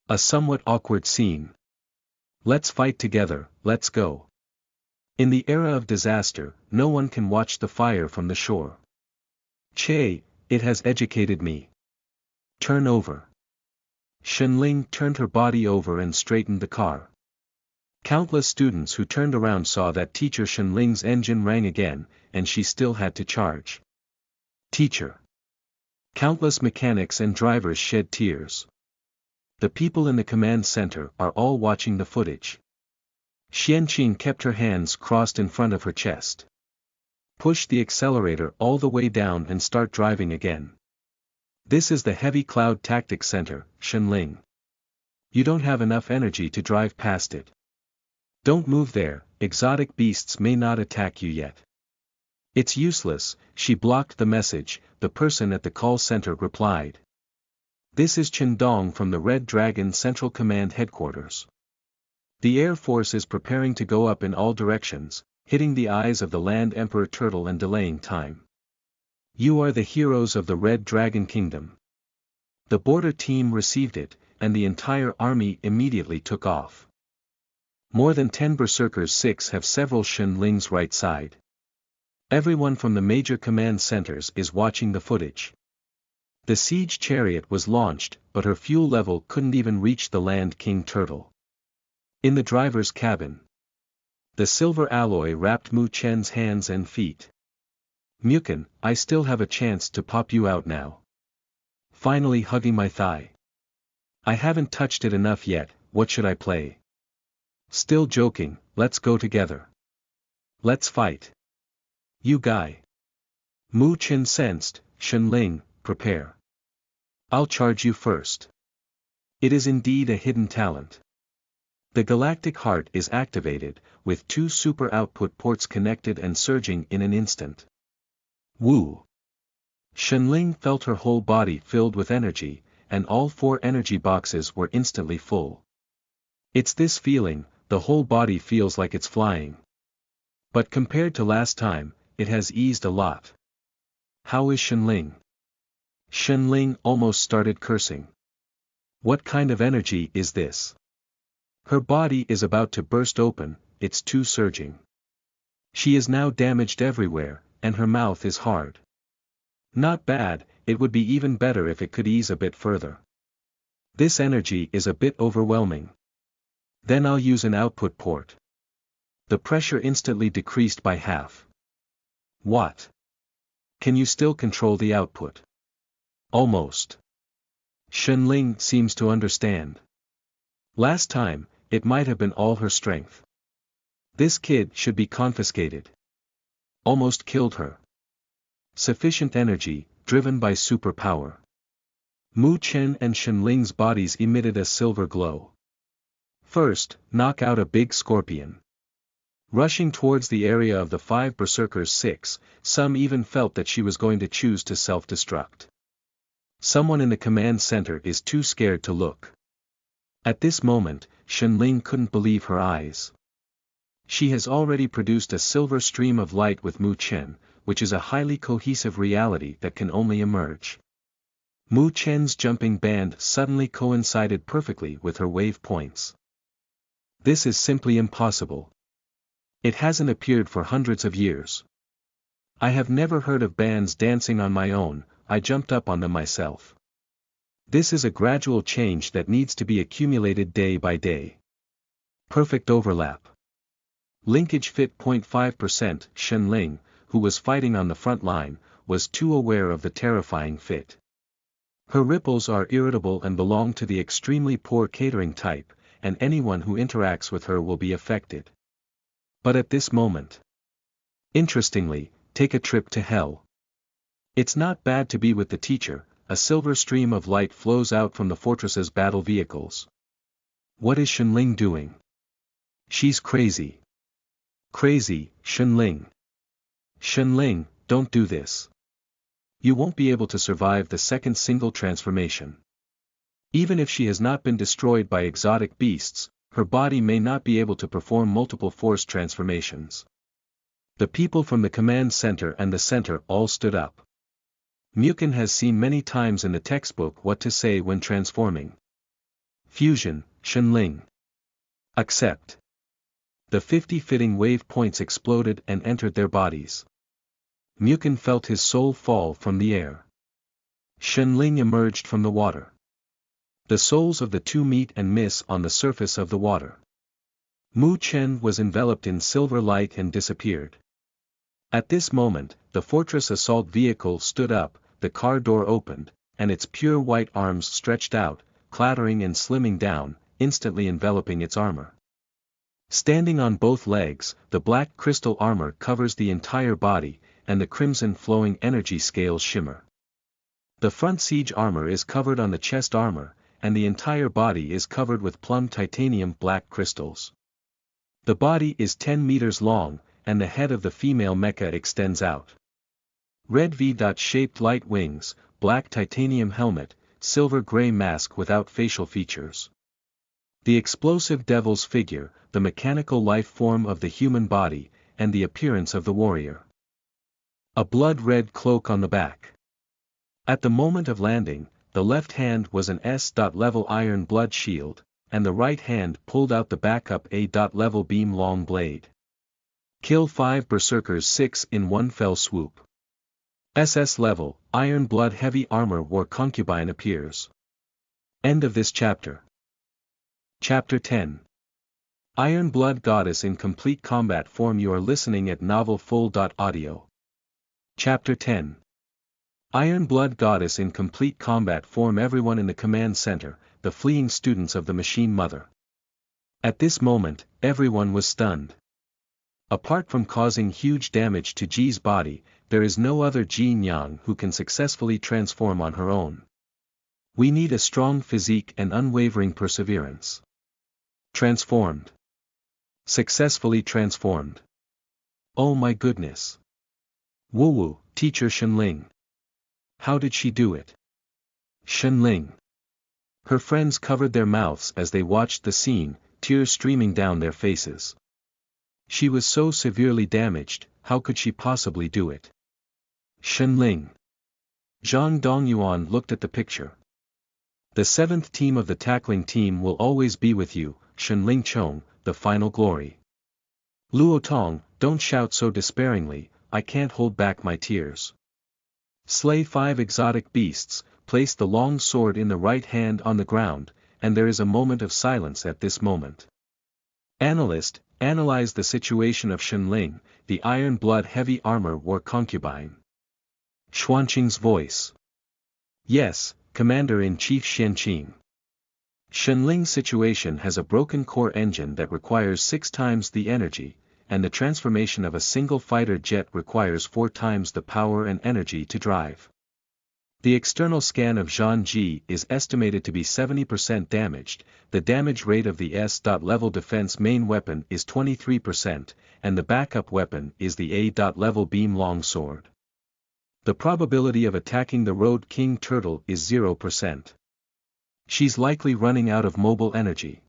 Speaker 1: A somewhat awkward scene. Let's fight together, let's go. In the era of disaster, no one can watch the fire from the shore. Che, it has educated me. Turn over. Ling turned her body over and straightened the car. Countless students who turned around saw that teacher Ling's engine rang again, and she still had to charge. Teacher. Countless mechanics and drivers shed tears. The people in the command center are all watching the footage. Xianqing kept her hands crossed in front of her chest. Push the accelerator all the way down and start driving again. This is the Heavy Cloud Tactics Center, Ling. You don't have enough energy to drive past it. Don't move there, exotic beasts may not attack you yet. It's useless, she blocked the message, the person at the call center replied. This is Chen Dong from the Red Dragon Central Command Headquarters. The Air Force is preparing to go up in all directions, hitting the eyes of the Land Emperor Turtle and delaying time. You are the heroes of the Red Dragon Kingdom. The border team received it, and the entire army immediately took off. More than 10 Berserkers 6 have several Ling's right side. Everyone from the major command centers is watching the footage. The siege chariot was launched, but her fuel level couldn't even reach the Land King Turtle. In the driver's cabin, the silver alloy wrapped Mu Chen's hands and feet. Muken, I still have a chance to pop you out now. Finally hugging my thigh. I haven't touched it enough yet, what should I play? Still joking, let's go together. Let's fight. You guy. Mu Chen sensed, Ling, prepare. I'll charge you first. It is indeed a hidden talent. The Galactic Heart is activated, with 2 super output ports connected and surging in an instant. Woo! Ling felt her whole body filled with energy, and all 4 energy boxes were instantly full. It's this feeling, the whole body feels like it's flying. But compared to last time, it has eased a lot. How is Ling? Ling almost started cursing. What kind of energy is this? Her body is about to burst open, it's too surging. She is now damaged everywhere, and her mouth is hard. Not bad, it would be even better if it could ease a bit further. This energy is a bit overwhelming. Then I'll use an output port. The pressure instantly decreased by half. What? Can you still control the output? Almost. Ling seems to understand. Last time, it might have been all her strength. This kid should be confiscated. Almost killed her. Sufficient energy, driven by superpower. Mu Chen and Ling's bodies emitted a silver glow. First, knock out a big scorpion. Rushing towards the area of the 5 Berserkers 6, some even felt that she was going to choose to self-destruct. Someone in the command center is too scared to look. At this moment, Ling couldn't believe her eyes. She has already produced a silver stream of light with Mu Chen, which is a highly cohesive reality that can only emerge. Mu Chen's jumping band suddenly coincided perfectly with her wave points. This is simply impossible. It hasn't appeared for hundreds of years. I have never heard of bands dancing on my own, I jumped up on them myself. This is a gradual change that needs to be accumulated day by day. Perfect overlap. Linkage fit 0.5%. Ling, who was fighting on the front line, was too aware of the terrifying fit. Her ripples are irritable and belong to the extremely poor catering type, and anyone who interacts with her will be affected. But at this moment, interestingly, take a trip to hell. It's not bad to be with the teacher, a silver stream of light flows out from the fortress's battle vehicles. What is Shen Ling doing? She's crazy. Crazy, Shen Ling. Shen Ling, don't do this. You won't be able to survive the second single transformation. Even if she has not been destroyed by exotic beasts, her body may not be able to perform multiple force transformations. The people from the command center and the center all stood up. Mukin has seen many times in the textbook what to say when transforming. Fusion, Shen Ling. Accept. The 50 fitting wave points exploded and entered their bodies. Mukin felt his soul fall from the air. Shen Ling emerged from the water. The souls of the two meet and miss on the surface of the water. Mu Chen was enveloped in silver light and disappeared. At this moment, the fortress assault vehicle stood up, the car door opened, and its pure white arms stretched out, clattering and slimming down, instantly enveloping its armor. Standing on both legs, the black crystal armor covers the entire body, and the crimson flowing energy scales shimmer. The front siege armor is covered on the chest armor, and the entire body is covered with plum titanium black crystals. The body is 10 meters long, and the head of the female mecha extends out. Red V-shaped light wings, black titanium helmet, silver-gray mask without facial features. The explosive devil's figure, the mechanical life form of the human body, and the appearance of the warrior. A blood-red cloak on the back. At the moment of landing, the left hand was an S-level iron blood shield, and the right hand pulled out the backup A-level beam long blade. Kill 5 berserkers 6 in one fell swoop. SS level, iron blood heavy armor war concubine appears. End of this chapter. Chapter 10. Iron Blood Goddess in complete combat form. You are listening at novel full.audio. Chapter 10. Iron Blood Goddess in complete combat form. Everyone in the command center, the fleeing students of the Machine Mother. At this moment, everyone was stunned. Apart from causing huge damage to Ji's body, there is no other Jiniang who can successfully transform on her own. We need a strong physique and unwavering perseverance. Transformed. Successfully transformed. Oh my goodness. Woo-woo, teacher Shen Ling. How did she do it? Shen Ling. Her friends covered their mouths as they watched the scene, tears streaming down their faces. She was so severely damaged, how could she possibly do it? Shen Ling. Zhang Dongyuan looked at the picture. The 7th team of the tackling team will always be with you, Shen Ling Chong, the final glory. Luo Tong, don't shout so despairingly, I can't hold back my tears. Slay 5 exotic beasts, place the long sword in the right hand on the ground, and there is a moment of silence at this moment. Analyst, analyze the situation of Shen Ling, the iron blood heavy armor war concubine. Xuanqing's voice. Yes, Commander-in-Chief Xianqing. Shen Ling's situation has a broken core engine that requires 6 times the energy, and the transformation of a single fighter jet requires 4 times the power and energy to drive. The external scan of Zhan Ji is estimated to be 70% damaged, the damage rate of the S-level defense main weapon is 23%, and the backup weapon is the A-level beam longsword. The probability of attacking the Road King Turtle is 0%. She's likely running out of mobile energy.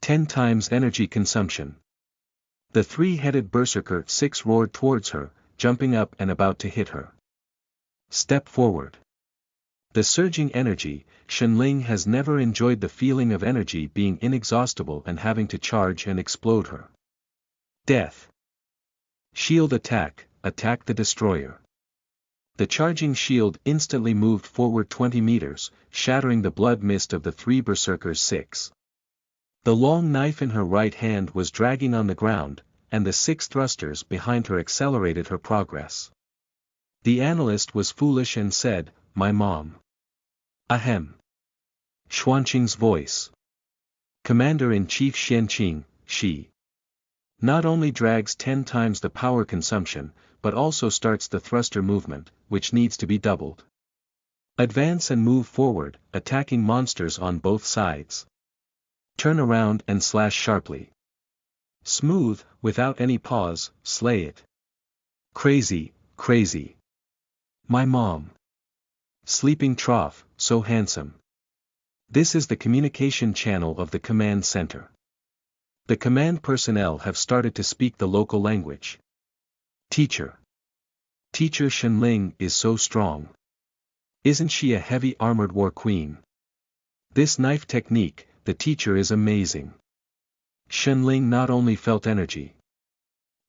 Speaker 1: 10 times energy consumption. The 3-headed Berserker 6 roared towards her, jumping up and about to hit her. Step forward. The surging energy, Shen Ling has never enjoyed the feeling of energy being inexhaustible and having to charge and explode her. Death. Shield attack, attack the destroyer. The charging shield instantly moved forward 20 meters, shattering the blood mist of the 3 Berserkers 6. The long knife in her right hand was dragging on the ground, and the 6 thrusters behind her accelerated her progress. The analyst was foolish and said, "My mom." Ahem. Xuanqing's voice. Commander-in-Chief Xianqing, she not only drags 10 times the power consumption, but also starts the thruster movement, which needs to be doubled. Advance and move forward, attacking monsters on both sides. Turn around and slash sharply. Smooth, without any pause, slay it. Crazy, crazy. My mom. Sleeping trough, so handsome. This is the communication channel of the command center. The command personnel have started to speak the local language. Teacher. Teacher Shen Ling is so strong. Isn't she a heavy armored war queen? This knife technique, the teacher is amazing. Shen Ling not only felt energy.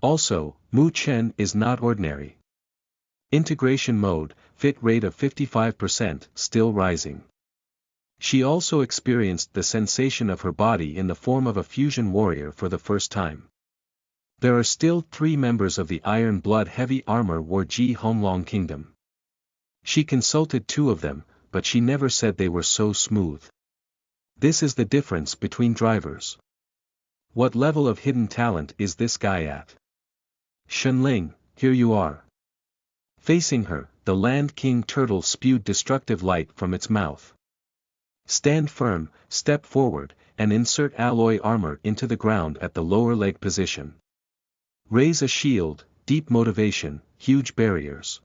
Speaker 1: Also, Chen is not ordinary. Integration mode, fit rate of 55%, still rising. She also experienced the sensation of her body in the form of a fusion warrior for the first time. There are still 3 members of the Iron Blood Heavy Armor War Ji Honglong Kingdom. She consulted 2 of them, but she never said they were so smooth. This is the difference between drivers. What level of hidden talent is this guy at? Shen Ling, here you are. Facing her, the Land King Turtle spewed destructive light from its mouth. Stand firm, step forward, and insert alloy armor into the ground at the lower leg position. Raise a shield, deep motivation, huge barriers.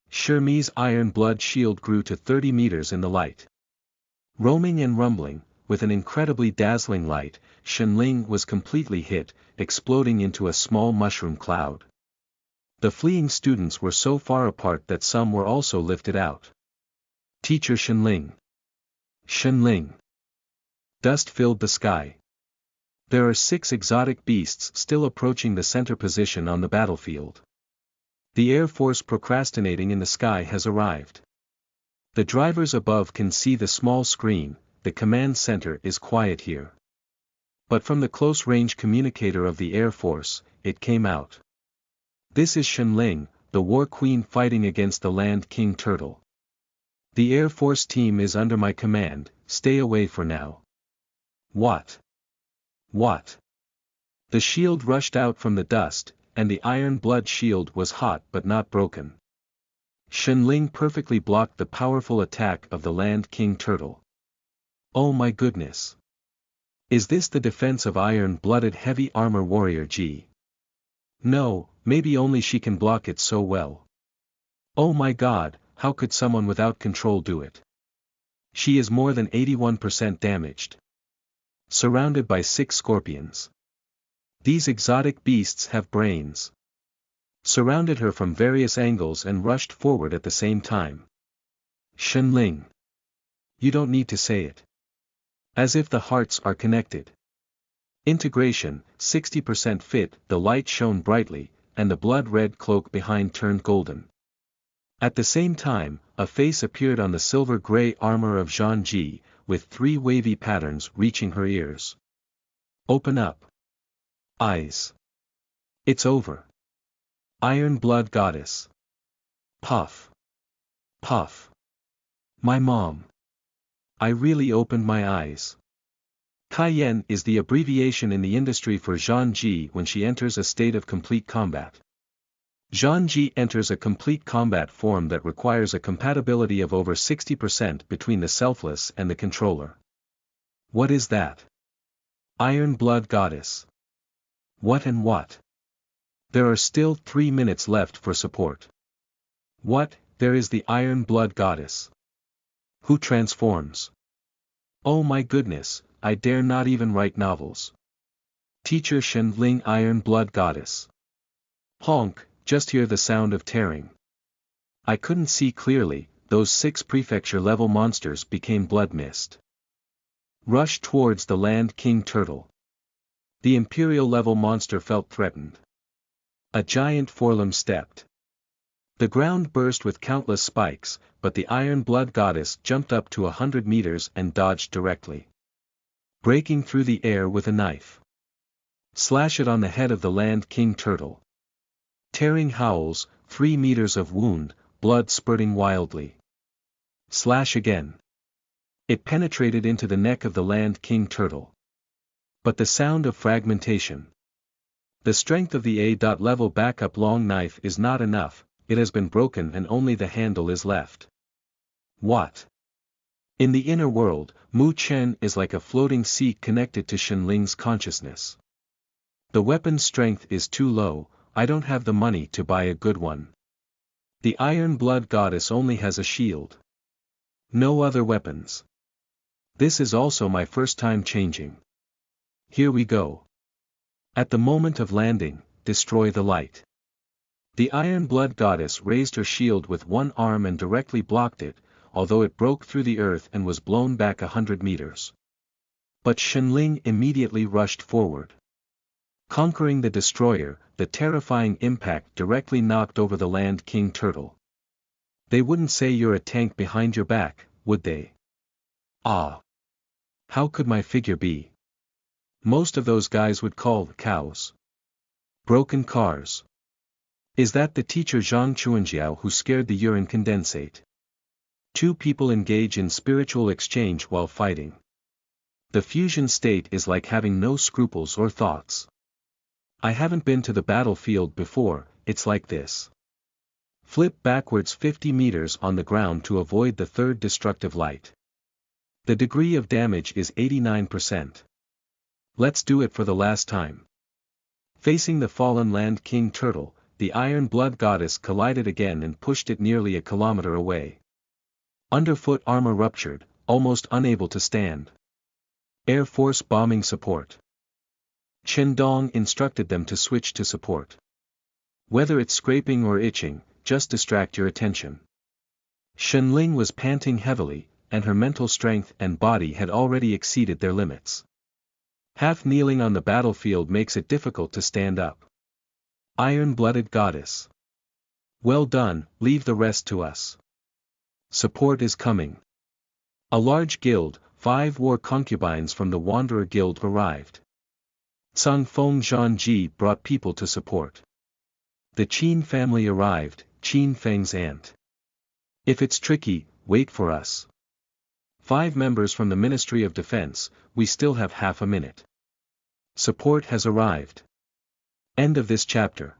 Speaker 1: Shermi's iron blood shield grew to 30 meters in the light. Roaming and rumbling, with an incredibly dazzling light, Shen Ling was completely hit, exploding into a small mushroom cloud. The fleeing students were so far apart that some were also lifted out. Teacher Shen Ling. Shen Ling. Dust filled the sky. There are 6 exotic beasts still approaching the center position on the battlefield. The Air Force procrastinating in the sky has arrived. The drivers above can see the small screen, the command center is quiet here. But from the close-range communicator of the Air Force, it came out. This is Shen Ling, the War Queen fighting against the Land King Turtle. The Air Force team is under my command, stay away for now. What? What? The shield rushed out from the dust, and the iron blood shield was hot but not broken. Shen Ling perfectly blocked the powerful attack of the Land King Turtle. Oh my goodness! Is this the defense of iron-blooded heavy armor warrior G? No, maybe only she can block it so well. Oh my god, how could someone without control do it? She is more than 81% damaged. Surrounded by 6 scorpions. These exotic beasts have brains. Surrounded her from various angles and rushed forward at the same time. Shen Ling. You don't need to say it. As if the hearts are connected. Integration, 60% fit, the light shone brightly, and the blood-red cloak behind turned golden. At the same time, a face appeared on the silver-gray armor of Zhang Ji, with 3 wavy patterns reaching her ears. Open up. Eyes. It's over. Iron Blood Goddess. Puff. Puff. My mom. I really opened my eyes. Kaiyan is the abbreviation in the industry for Zhang Ji when she enters a state of complete combat. Zhang Ji enters a complete combat form that requires a compatibility of over 60% between the selfless and the controller. What is that? Iron Blood Goddess. What and what? There are still 3 minutes left for support. What, there is the Iron Blood Goddess. Who transforms? Oh my goodness, I dare not even write novels. Teacher Shen Ling Iron Blood Goddess. Honk, just hear the sound of tearing. I couldn't see clearly, those 6 prefecture-level monsters became blood mist. Rushed towards the Land King Turtle. The imperial-level monster felt threatened. A giant forelumb stepped. The ground burst with countless spikes, but the Iron Blood Goddess jumped up to 100 meters and dodged directly. Breaking through the air with a knife. Slash it on the head of the Land King Turtle. Tearing howls, 3 meters of wound, blood spurting wildly. Slash again. It penetrated into the neck of the Land King Turtle. But the sound of fragmentation. The strength of the A.level backup long knife is not enough, it has been broken and only the handle is left. What? In the inner world, Chen is like a floating sea connected to Shen Ling's consciousness. The weapon's strength is too low, I don't have the money to buy a good one. The Iron Blood Goddess only has a shield. No other weapons. This is also my first time changing. Here we go. At the moment of landing, destroy the light. The Iron Blood Goddess raised her shield with one arm and directly blocked it, although it broke through the earth and was blown back 100 meters. But Shen Ling immediately rushed forward. Conquering the destroyer, the terrifying impact directly knocked over the Land King turtle. They wouldn't say you're a tank behind your back, would they? Ah! How could my figure be? Most of those guys would call cows. Broken cars. Is that the teacher Zhang Chuanjiao who scared the urine condensate? Two people engage in spiritual exchange while fighting. The fusion state is like having no scruples or thoughts. I haven't been to the battlefield before, it's like this. Flip backwards 50 meters on the ground to avoid the third destructive light. The degree of damage is 89%. Let's do it for the last time. Facing the fallen Land King turtle, the Iron Blood Goddess collided again and pushed it nearly a kilometer away. Underfoot armor ruptured, almost unable to stand. Air Force bombing support. Chen Dong instructed them to switch to support. Whether it's scraping or itching, just distract your attention. Shen Ling was panting heavily, and her mental strength and body had already exceeded their limits. Half kneeling on the battlefield makes it difficult to stand up. Iron-blooded goddess. Well done, leave the rest to us. Support is coming. A large guild, 5 war concubines from the Wanderer Guild arrived. Tsang Feng Zhanji brought people to support. The Qin family arrived, Qin Feng's aunt. If it's tricky, wait for us. 5 members from the Ministry of Defense, we still have half a minute. Support has arrived. End of this chapter.